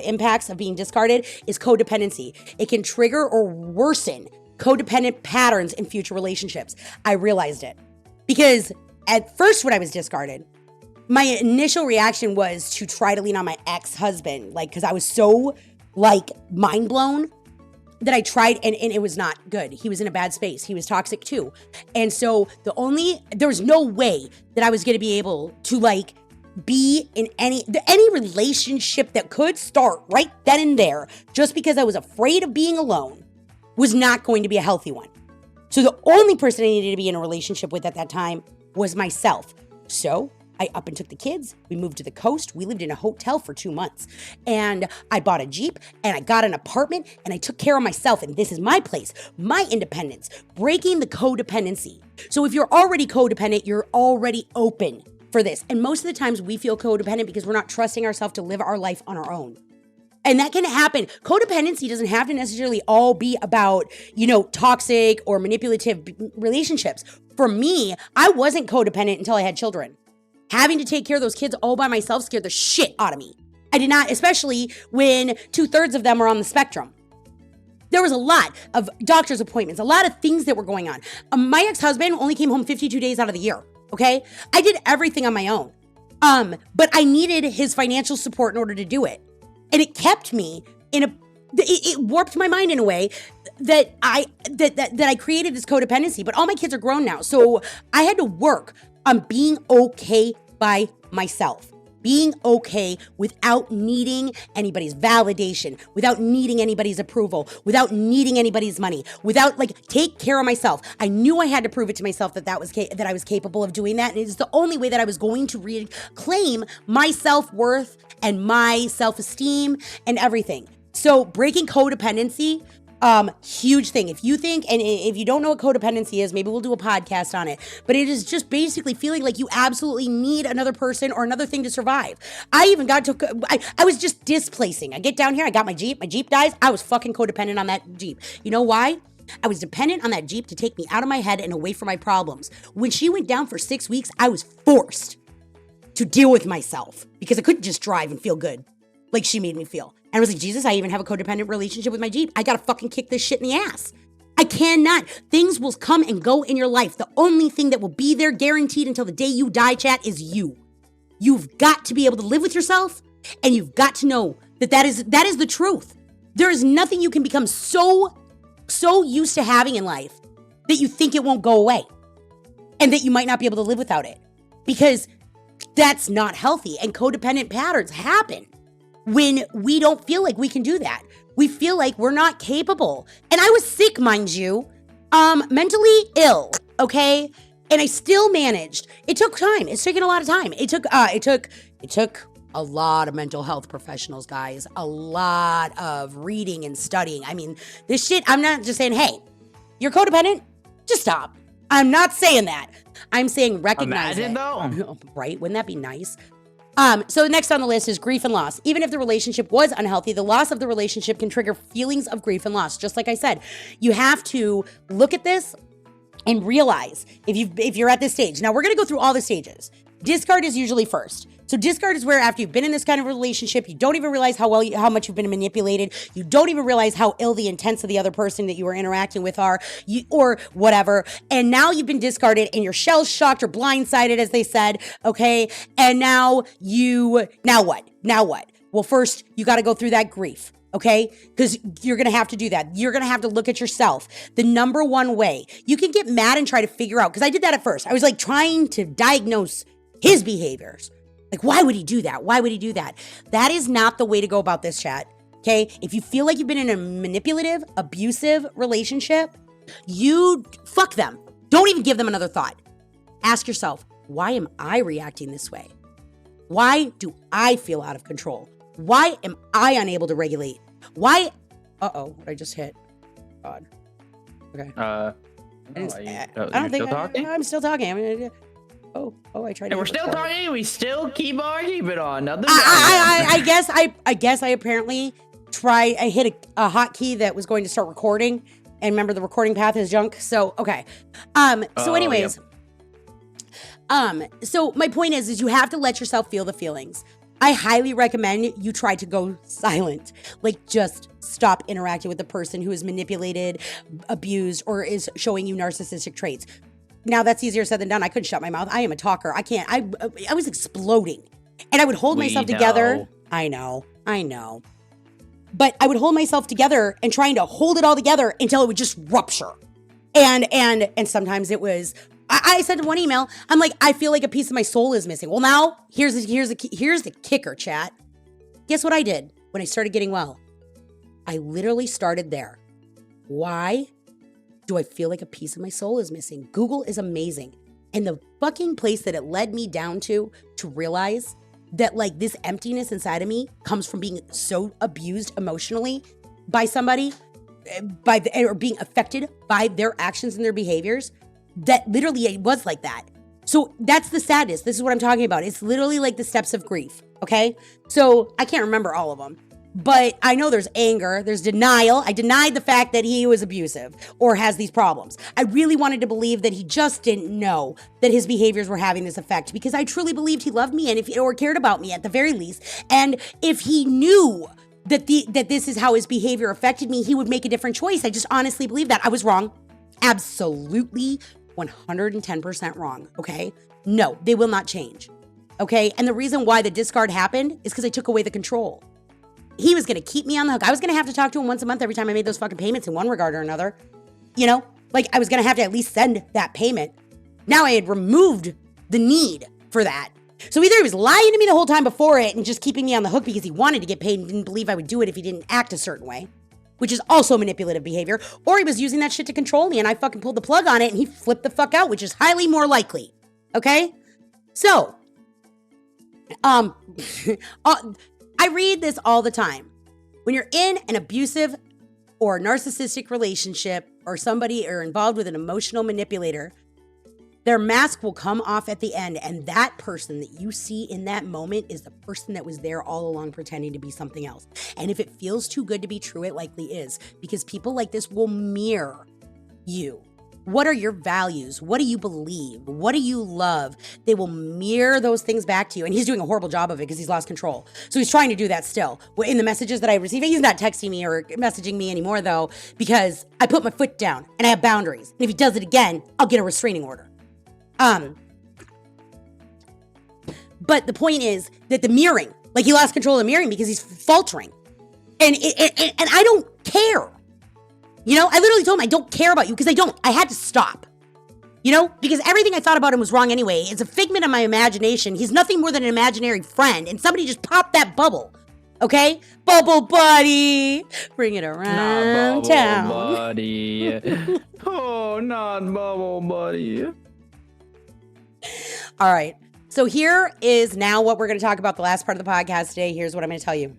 impacts of being discarded is codependency. It can trigger or worsen codependent patterns in future relationships. I realized it because at first when I was discarded, my initial reaction was to try to lean on my ex-husband, like, because I was so like mind blown that I tried, and it was not good. He was in a bad space. He was toxic too. And so there was no way that I was going to be able to like be in any relationship that could start right then and there, just because I was afraid of being alone, was not going to be a healthy one. So the only person I needed to be in a relationship with at that time was myself. So I up and took the kids. We moved to the coast. We lived in a hotel for 2 months. And I bought a Jeep and I got an apartment and I took care of myself. And this is my place, my independence, breaking the codependency. So if you're already codependent, you're already open for this. And most of the times we feel codependent because we're not trusting ourselves to live our life on our own. And that can happen. Codependency doesn't have to necessarily all be about, toxic or manipulative relationships. For me, I wasn't codependent until I had children. Having to take care of those kids all by myself scared the shit out of me. I did not, especially when 2/3 of them are on the spectrum. There was a lot of doctor's appointments, a lot of things that were going on. My ex-husband only came home 52 days out of the year, okay? I did everything on my own. But I needed his financial support in order to do it. And it kept me it warped my mind in a way that I created this codependency. But all my kids are grown now. So I had to work on being okay by myself, being okay without needing anybody's validation, without needing anybody's approval, without needing anybody's money, without take care of myself. I knew I had to prove it to myself that I was capable of doing that. And it is the only way that I was going to reclaim my self-worth and my self-esteem and everything. So breaking codependency, huge thing. If you think, and if you don't know what codependency is, maybe we'll do a podcast on it, but it is just basically feeling like you absolutely need another person or another thing to survive. I even got to, I was just displacing. I get down here, I got my Jeep dies. I was fucking codependent on that Jeep. You know why? I was dependent on that Jeep to take me out of my head and away from my problems. When she went down for 6 weeks, I was forced to deal with myself because I couldn't just drive and feel good like she made me feel. And I was like, Jesus, I even have a codependent relationship with my Jeep. I gotta fucking kick this shit in the ass. I cannot. Things will come and go in your life. The only thing that will be there guaranteed until the day you die, chat, is you. You've got to be able to live with yourself, and you've got to know that is the truth. There is nothing you can become so used to having in life that you think it won't go away and that you might not be able to live without it, because that's not healthy. And codependent patterns happen when we don't feel like we can do that. We feel like we're not capable. And I was sick, mind you, mentally ill, okay? And I still managed. It took time. It's taken a lot of time. It took a lot of mental health professionals, guys. A lot of reading and studying. I mean, this shit, I'm not just saying, hey, you're codependent, just stop. I'm not saying that. I'm saying recognize it. Though. Right? Wouldn't that be nice? So next on the list is grief and loss. Even if the relationship was unhealthy, the loss of the relationship can trigger feelings of grief and loss. Just like I said, you have to look at this and realize if you're at this stage. Now we're going to go through all the stages. Discard is usually first. So discard is where after you've been in this kind of relationship, you don't even realize how much you've been manipulated. You don't even realize how ill the intents of the other person that you are interacting with are, or whatever. And now you've been discarded and you're shell shocked or blindsided, as they said. Okay. And now what? Well, first you got to go through that grief. Okay? Because you're going to have to do that. You're going to have to look at yourself. The number one way you can get mad and try to figure out, because I did that at first. I was trying to diagnose his behaviors. Why would he do that? Why would he do that? That is not the way to go about this, chat. Okay? If you feel like you've been in a manipulative, abusive relationship, you fuck them. Don't even give them another thought. Ask yourself, why am I reacting this way? Why do I feel out of control? Why am I unable to regulate? Why? Uh-oh, what I just hit. God. Okay. I Oh, don't you're think still talking? I'm still talking. I tried to. And we're still talking. We still keep on keeping on. Nothing. I guess I apparently I hit a hotkey that was going to start recording, and remember the recording path is junk. So okay. So anyways, so my point is you have to let yourself feel the feelings. I highly recommend you try to go silent. Like, just stop interacting with the person who is manipulated, abused, or is showing you narcissistic traits. Now, that's easier said than done. I couldn't shut my mouth. I am a talker. I can't. I was exploding. And I would hold myself together. I know. But I would hold myself together and trying to hold it all together until it would just rupture. And sometimes it was... I said in one email, I'm like, I feel like a piece of my soul is missing. Well, now, here's the kicker, chat. Guess what I did when I started getting well? I literally started there. Why do I feel like a piece of my soul is missing? Google is amazing. And the fucking place that it led me down to realize that, like, this emptiness inside of me comes from being so abused emotionally by somebody, or being affected by their actions and their behaviors, that literally it was like that. So that's the sadness. This is what I'm talking about. It's literally like the steps of grief, okay? So I can't remember all of them, but I know there's anger, there's denial. I denied the fact that he was abusive or has these problems. I really wanted to believe that he just didn't know that his behaviors were having this effect, because I truly believed he loved me or cared about me at the very least. And if he knew that this is how his behavior affected me, he would make a different choice. I just honestly believe that. I was wrong. Absolutely 110% wrong, okay? No, they will not change, okay? And the reason why the discard happened is because I took away the control. He was going to keep me on the hook. I was going to have to talk to him once a month every time I made those fucking payments in one regard or another. You know? Like, I was going to have to at least send that payment. Now I had removed the need for that. So either he was lying to me the whole time before it and just keeping me on the hook because he wanted to get paid and didn't believe I would do it if he didn't act a certain way, which is also manipulative behavior, or he was using that shit to control me and I fucking pulled the plug on it and he flipped the fuck out, which is highly more likely. Okay? So, I read this all the time. When you're in an abusive or narcissistic relationship or somebody or involved with an emotional manipulator, their mask will come off at the end, and that person that you see in that moment is the person that was there all along pretending to be something else. And if it feels too good to be true, it likely is, because people like this will mirror you. What are your values? What do you believe? What do you love? They will mirror those things back to you. And he's doing a horrible job of it because he's lost control. So he's trying to do that still. In the messages that I receive, he's not texting me or messaging me anymore, though, because I put my foot down and I have boundaries. And if he does it again, I'll get a restraining order. But the point is that the mirroring, like, he lost control of the mirroring because he's faltering. And I don't care. You know, I literally told him I don't care about you because I don't. I had to stop. You know, because everything I thought about him was wrong anyway. It's a figment of my imagination. He's nothing more than an imaginary friend. And somebody just popped that bubble. Okay? Bubble buddy. Bring it around town. Bubble buddy. Oh, not bubble buddy. All right. So here is now what we're going to talk about the last part of the podcast today. Here's what I'm going to tell you.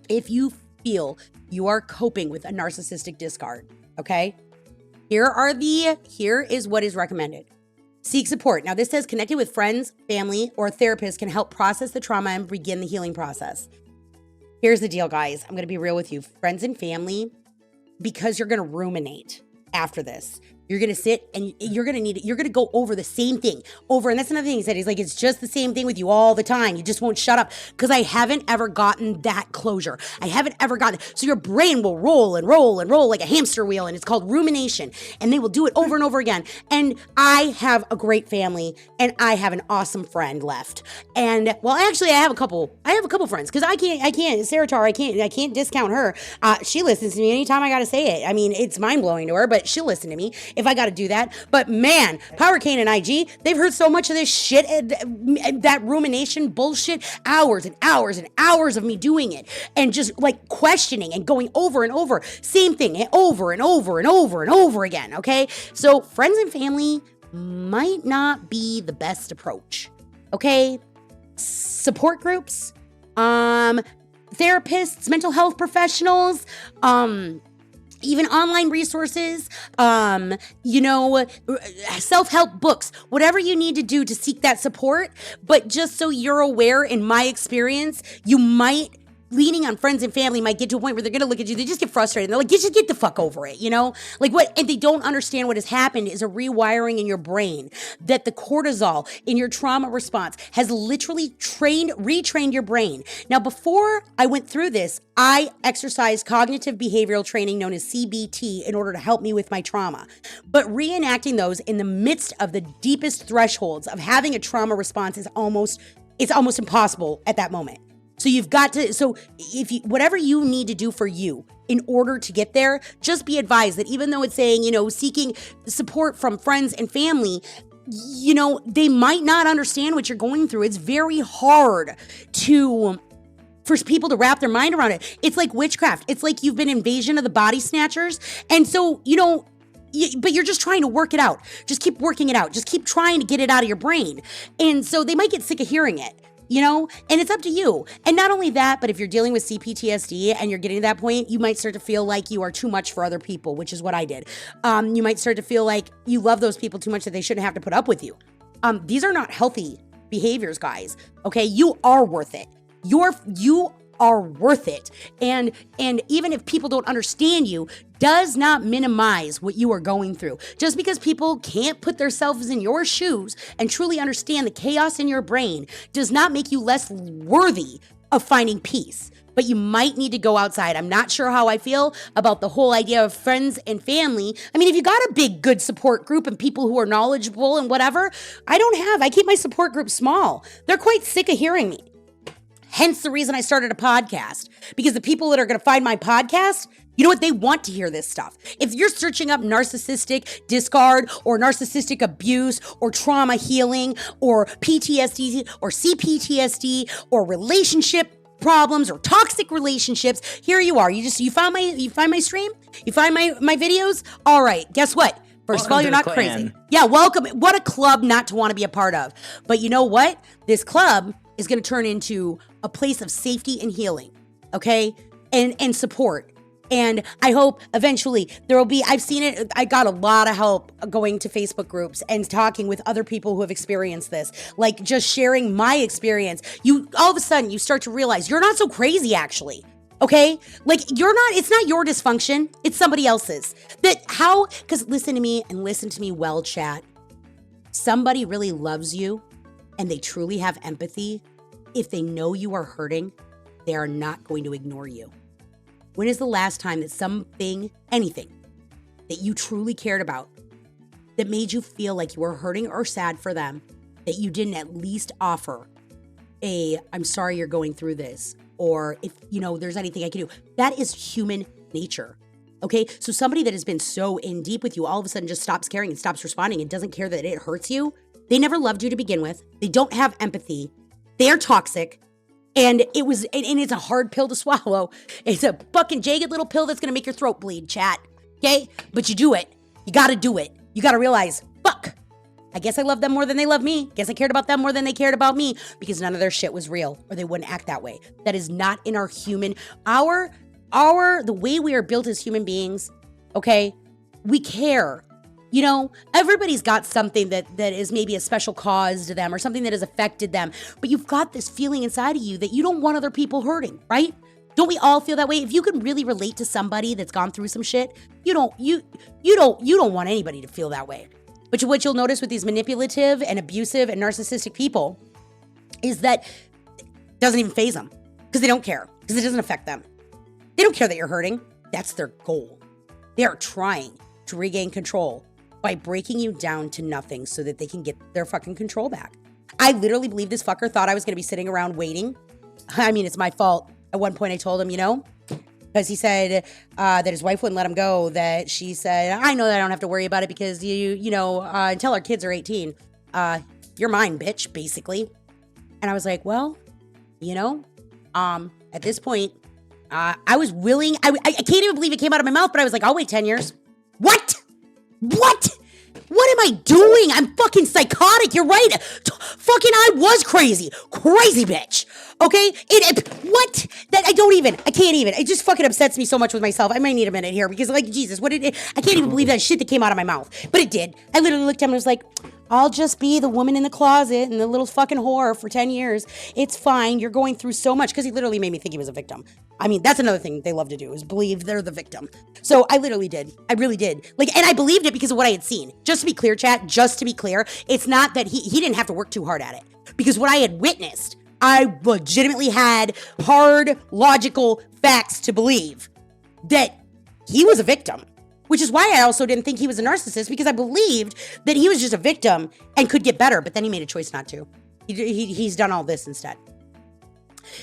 If you feel you are coping with a narcissistic discard, okay? Here is what is recommended. Seek support. Now, this says connecting with friends, family, or a therapist can help process the trauma and begin the healing process. Here's the deal, guys. I'm going to be real with you. Friends and family, because you're going to ruminate after this. You're going to sit and you're going to go over the same thing over. And that's another thing he said. He's like, it's just the same thing with you all the time. You just won't shut up, because I haven't ever gotten that closure. I haven't ever gotten it. So your brain will roll and roll and roll like a hamster wheel. And it's called rumination. And they will do it over and over again. And I have a great family and I have an awesome friend left. And well, actually I have a couple friends, because I can't, Sarah Tar, I can't discount her. She listens to me anytime I got to say it. I mean, it's mind blowing to her, but she'll listen to me if I got to do that. But man, Power Kane and IG, they've heard so much of this shit, that rumination bullshit, hours and hours and hours of me doing it and just like questioning and going over and over, same thing over and over and over and over again. Okay. So friends and family might not be the best approach. Okay. Support groups, therapists, mental health professionals, even online resources, self-help books, whatever you need to do to seek that support. But just so you're aware, in my experience, leaning on friends and family might get to a point where they're going to look at you. They just get frustrated. They're like, just get the fuck over it, Like what? And they don't understand what has happened is a rewiring in your brain, that the cortisol in your trauma response has literally retrained your brain. Now, before I went through this, I exercised cognitive behavioral training known as CBT in order to help me with my trauma. But reenacting those in the midst of the deepest thresholds of having a trauma response is almost impossible at that moment. So you've got to, whatever you need to do for you in order to get there, just be advised that even though it's saying, seeking support from friends and family, they might not understand what you're going through. It's very hard for people to wrap their mind around it. It's like witchcraft. It's like you've been invasion of the body snatchers. And so, but you're just trying to work it out. Just keep working it out. Just keep trying to get it out of your brain. And so they might get sick of hearing it. And it's up to you. And not only that, but if you're dealing with CPTSD and you're getting to that point, you might start to feel like you are too much for other people, which is what I did. You might start to feel like you love those people too much that they shouldn't have to put up with you. These are not healthy behaviors, guys. Okay, you are worth it. You are worth it. And even if people don't understand you, does not minimize what you are going through. Just because people can't put themselves in your shoes and truly understand the chaos in your brain does not make you less worthy of finding peace. But you might need to go outside. I'm not sure how I feel about the whole idea of friends and family. I mean, if you got a big, good support group and people who are knowledgeable and whatever, I keep my support group small. They're quite sick of hearing me. Hence the reason I started a podcast, because the people that are going to find my podcast, you know what? They want to hear this stuff. If you're searching up narcissistic discard or narcissistic abuse or trauma healing or PTSD or CPTSD or relationship problems or toxic relationships, here you are. You find my stream? You find my videos? All right. Guess what? First of all, you're not crazy. Yeah, welcome. What a club not to want to be a part of. But you know what? This club is going to turn into a place of safety and healing, okay? And support. And I hope eventually there will be, I've seen it, I got a lot of help going to Facebook groups and talking with other people who have experienced this, like just sharing my experience. All of a sudden, you start to realize you're not so crazy, actually. Okay? Like, it's not your dysfunction, it's somebody else's. Because listen to me and listen to me well, chat. Somebody really loves you and they truly have empathy. If they know you are hurting, they are not going to ignore you. When is the last time that anything that you truly cared about, that made you feel like you were hurting or sad for them, that you didn't at least offer I'm sorry you're going through this, or if, there's anything I can do? That is human nature. Okay? So somebody that has been so in deep with you all of a sudden just stops caring and stops responding and doesn't care that it hurts you. They never loved you to begin with. They don't have empathy. They're toxic. And it's a hard pill to swallow. It's a fucking jagged little pill that's going to make your throat bleed, chat. Okay? But you do it. You got to do it. You got to realize, fuck, I guess I love them more than they love me. Guess I cared about them more than they cared about me, because none of their shit was real or they wouldn't act that way. That is not in our the way we are built as human beings. Okay? We care. Everybody's got something that is maybe a special cause to them or something that has affected them. But you've got this feeling inside of you that you don't want other people hurting, right? Don't we all feel that way? If you can really relate to somebody that's gone through some shit, you don't want anybody to feel that way. But what you'll notice with these manipulative and abusive and narcissistic people is that it doesn't even faze them, because they don't care, because it doesn't affect them. They don't care that you're hurting. That's their goal. They are trying to regain control by breaking you down to nothing so that they can get their fucking control back. I literally believe this fucker thought I was going to be sitting around waiting. I mean, it's my fault. At one point I told him, because he said that his wife wouldn't let him go, that she said, I know that I don't have to worry about it because until our kids are 18, you're mine, bitch, basically. And I was like, well, at this point, I was willing. I can't even believe it came out of my mouth, but I was like, I'll wait 10 years. What? What am I doing? I'm fucking psychotic. You're right. Fucking I was crazy. Crazy bitch. Okay? What? I can't even. It just fucking upsets me so much with myself. I might need a minute here because, like, Jesus, I can't even believe that shit that came out of my mouth. But it did. I literally looked at him and was like, I'll just be the woman in the closet and the little fucking whore for 10 years. It's fine. You're going through so much. Because he literally made me think he was a victim. I mean, that's another thing they love to do is believe they're the victim. So I literally did. I really did. Like, and I believed it because of what I had seen. Just to be clear, chat, just to be clear, it's not that he didn't have to work too hard at it. Because what I had witnessed, I legitimately had hard, logical facts to believe that he was a victim. Which is why I also didn't think he was a narcissist, because I believed that he was just a victim and could get better, but then he made a choice not to. He's done all this instead.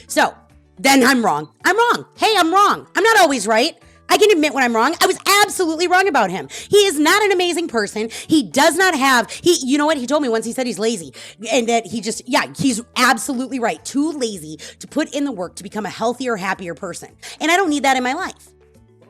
So, then I'm wrong. I'm wrong. Hey, I'm wrong. I'm not always right. I can admit when I'm wrong. I was absolutely wrong about him. He is not an amazing person. He does not have, you know what? He told me once, he said he's lazy. And that he's absolutely right. Too lazy to put in the work to become a healthier, happier person. And I don't need that in my life.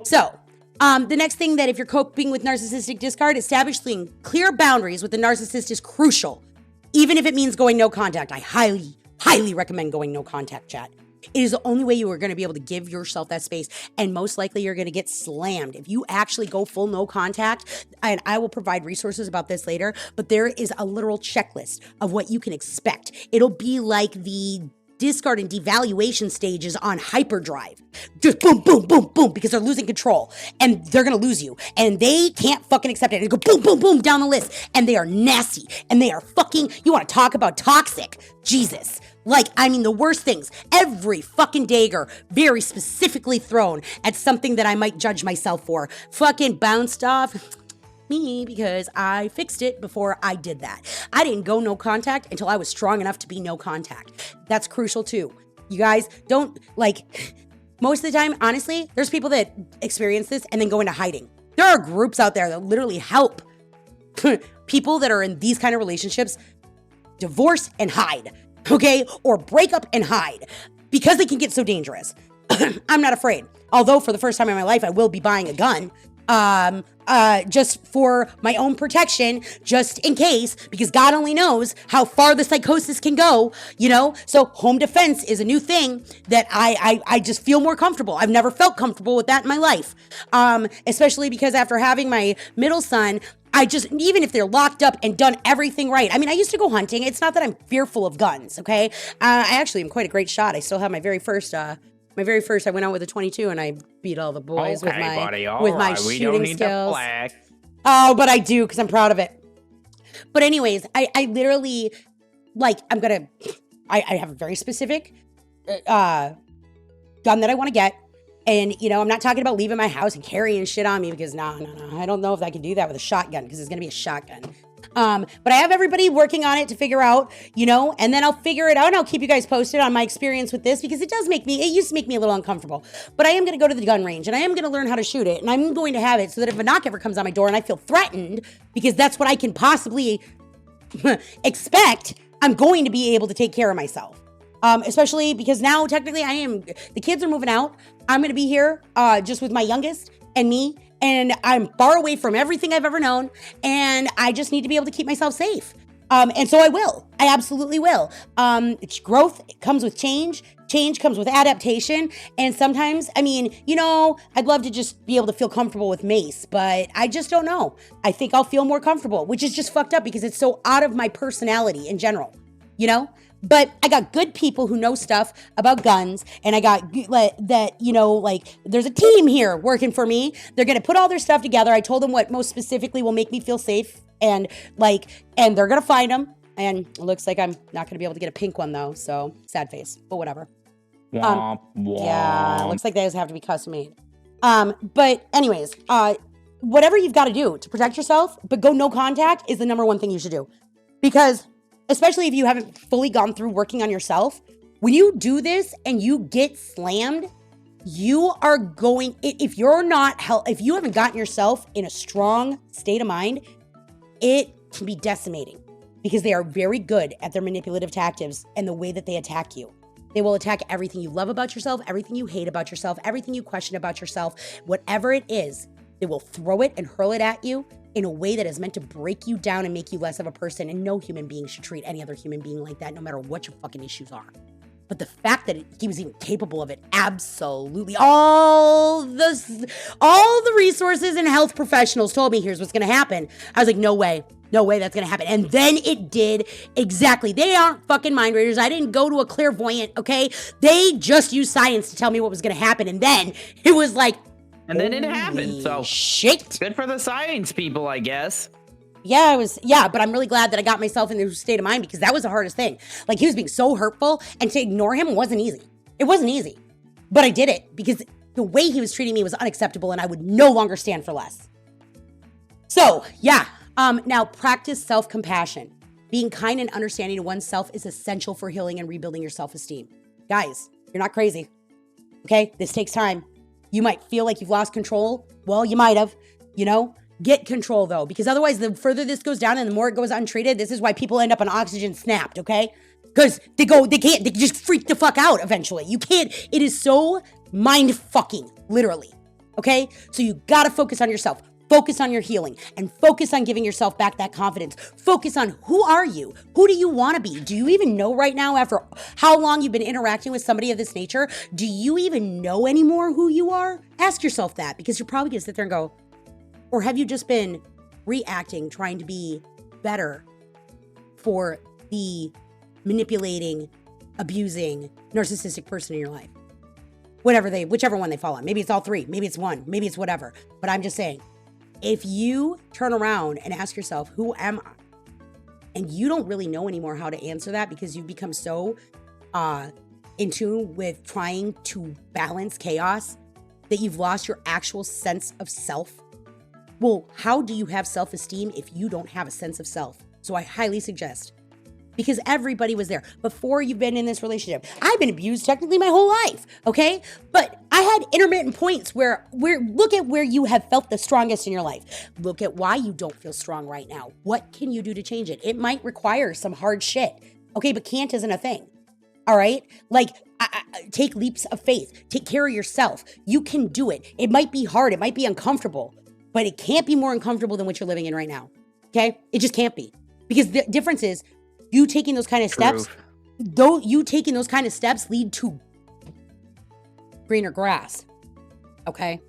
So, the next thing that if you're coping with narcissistic discard, establishing clear boundaries with the narcissist is crucial. Even if it means going no contact. I highly, highly recommend going no contact, chat. It is the only way you are going to be able to give yourself that space, and most likely you're going to get slammed. If you actually go full no contact, and I will provide resources about this later, but there is a literal checklist of what you can expect. It'll be like the discard and devaluation stages on hyperdrive. Just boom, boom, boom, boom, because they're losing control and they're going to lose you and they can't fucking accept it. And go boom, boom, boom down the list and they are nasty and they are fucking, you want to talk about toxic? Jesus. Like, I mean, the worst things, every fucking dagger, very specifically thrown at something that I might judge myself for, fucking bounced off me because I fixed it before I did that. I didn't go no contact until I was strong enough to be no contact. That's crucial too. You guys don't, like, most of the time, honestly, there's people that experience this and then go into hiding. There are groups out there that literally help people that are in these kind of relationships divorce and hide, okay? Or break up and hide because they can get so dangerous. I'm not afraid. Although for the first time in my life, I will be buying a gun. Just for my own protection, just in case, because God only knows how far the psychosis can go, you know? So home defense is a new thing that I just feel more comfortable. I've never felt comfortable with that in my life. Especially because after having my middle son, even if they're locked up and done everything right. I mean, I used to go hunting. It's not that I'm fearful of guns, okay? I actually am quite a great shot. I still have my very first, I went out with a 22 and I beat all the boys with my shooting skills. Oh, but I do because I'm proud of it. But anyways, I literally, like, I have a very specific gun that I want to get. And, you know, I'm not talking about leaving my house and carrying shit on me because no. I don't know if I can do that with a shotgun because it's going to be a shotgun. But I have everybody working on it to figure out, you know, and then I'll figure it out and I'll keep you guys posted on my experience with this because it used to make me a little uncomfortable. But I am going to go to the gun range and I am going to learn how to shoot it and I'm going to have it so that if a knock ever comes on my door and I feel threatened because that's what I can possibly expect, I'm going to be able to take care of myself. Especially because now technically the kids are moving out. I'm going to be here just with my youngest and me. And I'm far away from everything I've ever known. And I just need to be able to keep myself safe. And so I will. I absolutely will. Growth comes with change. Change comes with adaptation. And sometimes, I mean, you know, I'd love to just be able to feel comfortable with Mace, but I just don't know. I think I'll feel more comfortable, which is just fucked up because it's so out of my personality in general, you know? But I got good people who know stuff about guns, and I got that, you know, like, there's a team here working for me. They're going to put all their stuff together. I told them what most specifically will make me feel safe, and they're going to find them. And it looks like I'm not going to be able to get a pink one, though, so sad face, but whatever. Womp, womp. Yeah, it looks like those have to be custom made. But anyways, whatever you've got to do to protect yourself, but go no contact is the number one thing you should do. Because especially if you haven't fully gone through working on yourself, when you do this and you get slammed, you are going, if you haven't gotten yourself in a strong state of mind, it can be decimating because they are very good at their manipulative tactics and the way that they attack you. They will attack everything you love about yourself, everything you hate about yourself, everything you question about yourself, whatever it is, they will throw it and hurl it at you in a way that is meant to break you down and make you less of a person. And no human being should treat any other human being like that, no matter what your fucking issues are. But the fact that he was even capable of it, absolutely. All the resources and health professionals told me, here's what's going to happen. I was like, no way that's going to happen. And then it did exactly. They aren't fucking mind readers. I didn't go to a clairvoyant, okay? They just used science to tell me what was going to happen. And then it was like, and then it happened. So shit. Good for the science people, I guess. Yeah, but I'm really glad that I got myself in this state of mind, because that was the hardest thing. Like, he was being so hurtful, and to ignore him wasn't easy. It wasn't easy. But I did it because the way he was treating me was unacceptable, and I would no longer stand for less. So, yeah. Now practice self-compassion. Being kind and understanding to oneself is essential for healing and rebuilding your self-esteem. Guys, you're not crazy. Okay? This takes time. You might feel like you've lost control. Well, you might have, Get control, though, because otherwise, the further this goes down and the more it goes untreated, this is why people end up on oxygen snapped, okay? Because they just freak the fuck out eventually. You can't, it is so mind fucking, literally, okay? So you gotta focus on yourself, focus on your healing, and focus on giving yourself back that confidence. Focus on, who are you? Who do you want to be? Do you even know right now, after how long you've been interacting with somebody of this nature? Do you even know anymore who you are? Ask yourself that, because you're probably gonna sit there and go, or have you just been reacting, trying to be better for the manipulating, abusing, narcissistic person in your life? Whichever one they fall on. Maybe it's all three. Maybe it's one. Maybe it's whatever. But I'm just saying, if you turn around and ask yourself, who am I? And you don't really know anymore how to answer that, because you've become so in tune with trying to balance chaos that you've lost your actual sense of self. Well, how do you have self-esteem if you don't have a sense of self? So I highly suggest, because everybody was there before you've been in this relationship. I've been abused technically my whole life, okay? But I had intermittent points where look at where you have felt the strongest in your life. Look at why you don't feel strong right now. What can you do to change it? It might require some hard shit, okay? But can't isn't a thing, all right? Like, take leaps of faith. Take care of yourself. You can do it. It might be hard. It might be uncomfortable. But it can't be more uncomfortable than what you're living in right now, okay? It just can't be. Because the difference is, you taking those kind of steps, lead to greener grass, okay?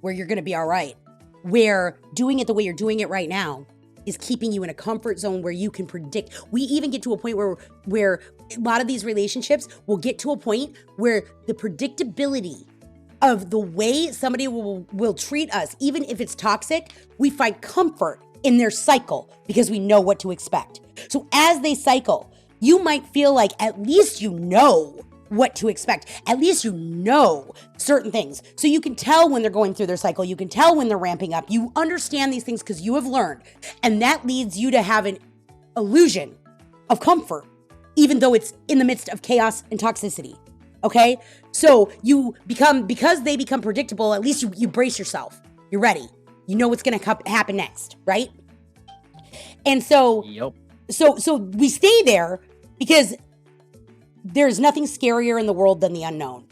Where you're gonna be all right. Where doing it the way you're doing it right now is keeping you in a comfort zone where you can predict. We even get to a point where a lot of these relationships will get to a point where the predictability of the way somebody will treat us, even if it's toxic, we find comfort in their cycle because we know what to expect. So as they cycle, you might feel like at least you know what to expect. At least you know certain things. So you can tell when they're going through their cycle. You can tell when they're ramping up. You understand these things because you have learned. And that leads you to have an illusion of comfort, even though it's in the midst of chaos and toxicity. Okay? So because they become predictable, at least you brace yourself. You're ready. You know what's going to happen next, right? And so, Yep. so we stay there because there's nothing scarier in the world than the unknown.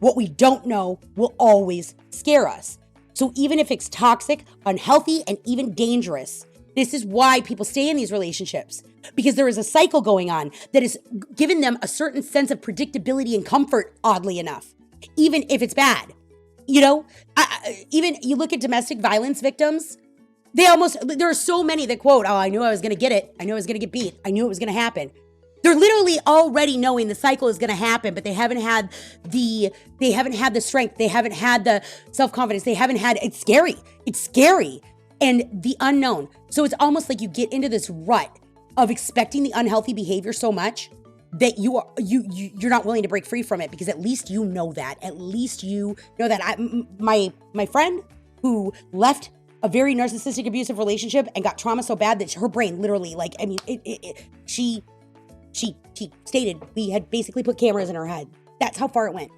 What we don't know will always scare us. So even if it's toxic, unhealthy, and even dangerous, this is why people stay in these relationships, because there is a cycle going on that is giving them a certain sense of predictability and comfort, oddly enough, even if it's bad. Even you look at domestic violence victims, there are so many that quote, "Oh, I knew I was going to get it. I knew I was going to get beat. I knew it was going to happen." They're literally already knowing the cycle is going to happen, but they haven't had the strength. They haven't had the self-confidence. It's scary. It's scary. And the unknown. So it's almost like you get into this rut of expecting the unhealthy behavior so much that you're not willing to break free from it, because at least you know that. At least you know that. My friend who left a very narcissistic abusive relationship and got trauma so bad that her brain literally, she stated we had basically put cameras in her head. That's how far it went.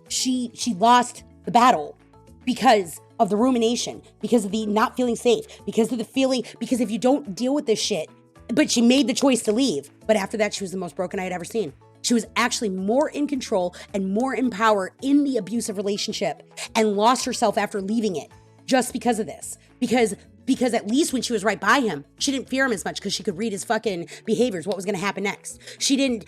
She lost the battle because of the rumination, because of the not feeling safe, because of the feeling, because if you don't deal with this shit, but she made the choice to leave. But after that, she was the most broken I had ever seen. She was actually more in control and more in power in the abusive relationship and lost herself after leaving it. just because of this. Because at least when she was right by him, she didn't fear him as much because she could read his fucking behaviors, what was going to happen next. She didn't,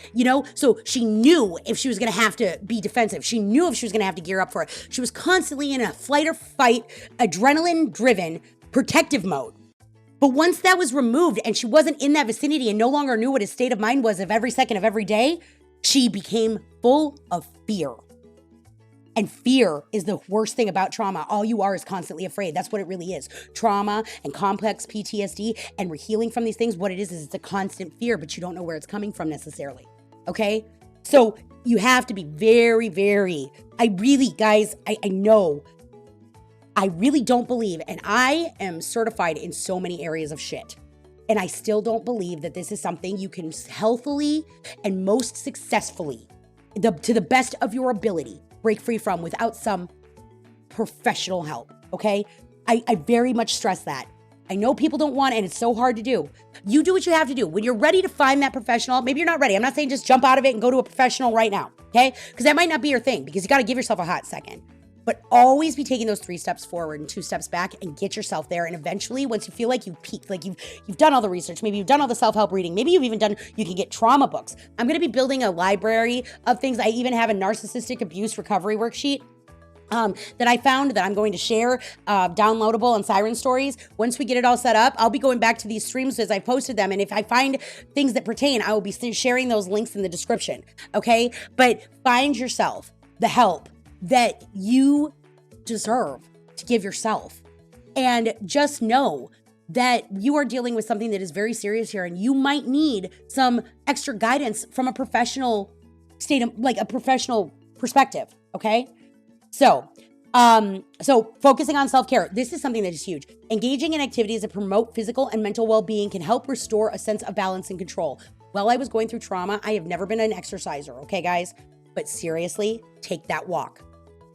so she knew if she was going to have to be defensive. She knew if she was going to have to gear up for it. She was constantly in a flight or fight, adrenaline-driven, protective mode. But once that was removed and she wasn't in that vicinity and no longer knew what his state of mind was of every second of every day, she became full of fear. And fear is the worst thing about trauma. All you are is constantly afraid. That's what it really is. Trauma and complex PTSD and healing from these things, what it is it's a constant fear, but you don't know where it's coming from necessarily. Okay? So you have to be very, very, guys, I know, I really don't believe, and I am certified in so many areas of shit. And I still don't believe that this is something you can healthily and most successfully, to the best of your ability, break free from without some professional help, okay? I very much stress that. I know people don't want it, and it's so hard to do. You do what you have to do. When you're ready to find that professional, maybe you're not ready. I'm not saying just jump out of it and go to a professional right now, okay? Because that might not be your thing, because you got to give yourself a hot second. But always be taking those 3 steps forward and 2 steps back and get yourself there. And eventually, once you feel like you've peaked, like you've done all the research, maybe you've done all the self-help reading, maybe you've even done, you can get trauma books. I'm going to be building a library of things. I even have a narcissistic abuse recovery worksheet that I found that I'm going to share, downloadable on Siren stories. Once we get it all set up, I'll be going back to these streams as I posted them. And if I find things that pertain, I will be sharing those links in the description. Okay. But find yourself the help that you deserve to give yourself. And just know that you are dealing with something that is very serious here, and you might need some extra guidance from a professional like a professional perspective. Okay. So focusing on self-care, this is something that is huge. Engaging in activities that promote physical and mental well-being can help restore a sense of balance and control. While I was going through trauma, I have never been an exerciser, okay, guys? But seriously, take that walk.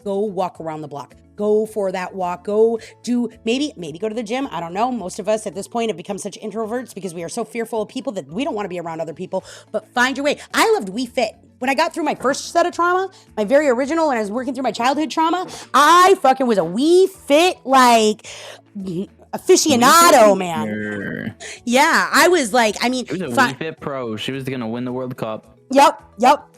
Go walk around the block. Go for that walk. Go do, maybe go to the gym. I don't know. Most of us at this point have become such introverts because we are so fearful of people that we don't want to be around other people. But find your way. I loved We Fit. When I got through my first set of trauma, my very original, when I was working through my childhood trauma, I fucking was a We Fit, like, aficionado, man. Yeah, I was like, I mean. She was a We Fit pro. She was going to win the World Cup. Yep.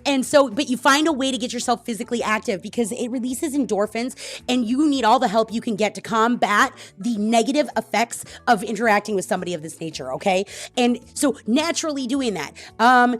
And so, but you find a way to get yourself physically active because it releases endorphins, and you need all the help you can get to combat the negative effects of interacting with somebody of this nature, okay? And so naturally doing that, I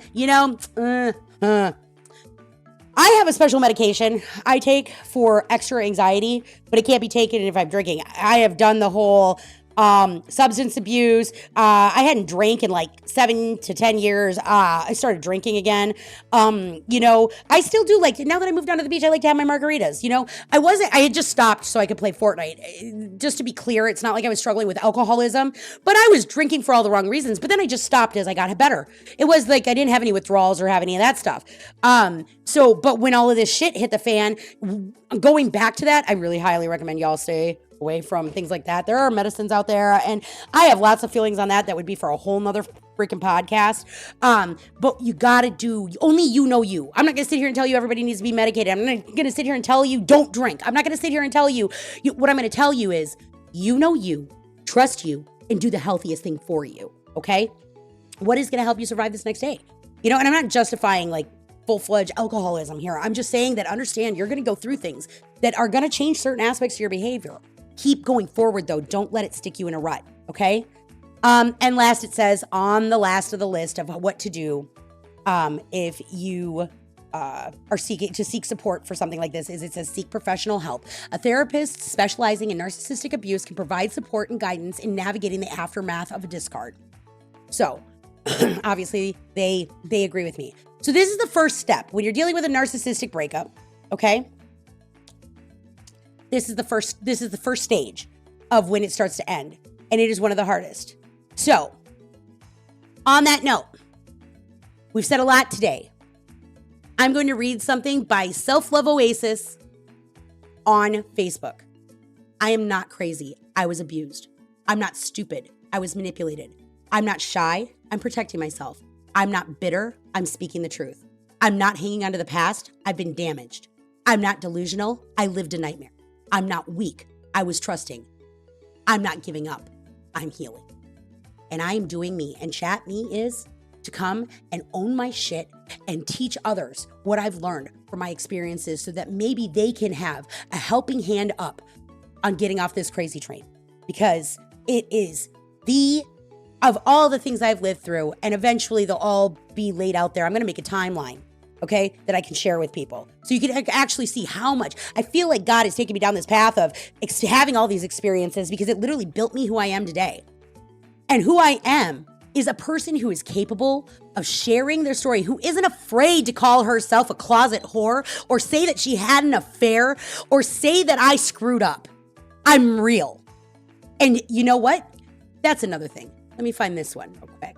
have a special medication I take for extra anxiety, but it can't be taken if I'm drinking. I have done the whole substance abuse. I hadn't drank in like 7 to 10 years. I started drinking again. I still do, like, now that I moved down to the beach, I like to have my margaritas. I had just stopped so I could play Fortnite. Just to be clear, it's not like I was struggling with alcoholism, but I was drinking for all the wrong reasons. But then I just stopped as I got better. It was like I didn't have any withdrawals or have any of that stuff. But when all of this shit hit the fan, going back to that, I really highly recommend y'all stay away from things like that. There are medicines out there, and I have lots of feelings on that would be for a whole nother freaking podcast. But you gotta do, only you know you. I'm not gonna sit here and tell you everybody needs to be medicated. I'm not gonna sit here and tell you don't drink. I'm not gonna sit here and tell you, what I'm gonna tell you is, you know you, trust you, and do the healthiest thing for you, okay? What is gonna help you survive this next day? And I'm not justifying like full-fledged alcoholism here. I'm just saying that understand you're gonna go through things that are gonna change certain aspects of your behavior. Keep going forward, though. Don't let it stick you in a rut, okay? And last, it says on the last of the list of what to do if you are seek support for something like this, is it says seek professional help. A therapist specializing in narcissistic abuse can provide support and guidance in navigating the aftermath of a discard. So, obviously, they agree with me. So this is the first step when you're dealing with a narcissistic breakup, okay? This is the first stage of when it starts to end, and it is one of the hardest. So, on that note, we've said a lot today. I'm going to read something by Self-Love Oasis on Facebook. I am not crazy. I was abused. I'm not stupid. I was manipulated. I'm not shy. I'm protecting myself. I'm not bitter. I'm speaking the truth. I'm not hanging onto the past. I've been damaged. I'm not delusional. I lived a nightmare. I'm not weak. I was trusting. I'm not giving up. I'm healing. And I am doing me. And chat, me is to come and own my shit and teach others what I've learned from my experiences so that maybe they can have a helping hand up on getting off this crazy train. Because it is of all the things I've lived through, and eventually they'll all be laid out there. I'm going to make a timeline, okay, that I can share with people. So you can actually see how much. I feel like God is taking me down this path of having all these experiences because it literally built me who I am today. And who I am is a person who is capable of sharing their story, who isn't afraid to call herself a closet whore or say that she had an affair or say that I screwed up. I'm real. And you know what? That's another thing. Let me find this one real quick.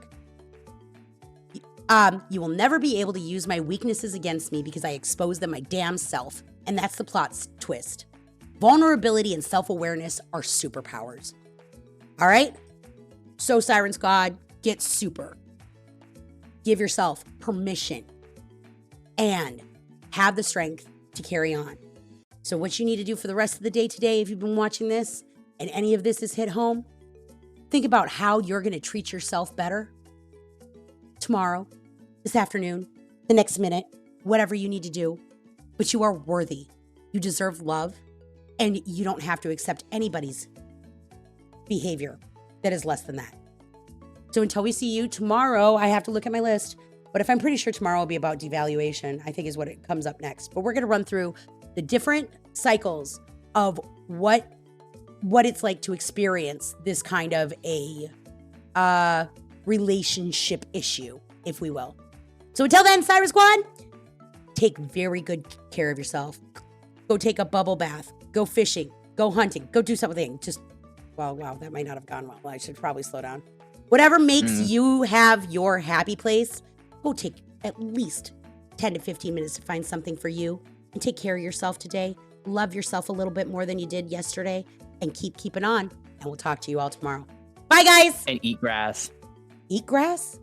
You will never be able to use my weaknesses against me because I expose them my damn self. And that's the plot's twist. Vulnerability and self-awareness are superpowers. All right? So Siren Squad, get super. Give yourself permission and have the strength to carry on. So what you need to do for the rest of the day today, if you've been watching this and any of this has hit home, think about how you're going to treat yourself better tomorrow, this afternoon, the next minute, whatever you need to do. But you are worthy. You deserve love, and you don't have to accept anybody's behavior that is less than that. So until we see you tomorrow, I have to look at my list. But if I'm pretty sure tomorrow will be about devaluation, I think is what it comes up next. But we're going to run through the different cycles of what it's like to experience this kind of a relationship issue, if we will. So until then, Siren Squad, take very good care of yourself. Go take a bubble bath. Go fishing. Go hunting. Go do something. Wow, that might not have gone well. I should probably slow down. Whatever makes you have your happy place, go take at least 10 to 15 minutes to find something for you and take care of yourself today. Love yourself a little bit more than you did yesterday and keeping on. And we'll talk to you all tomorrow. Bye, guys. And eat grass. Eat grass?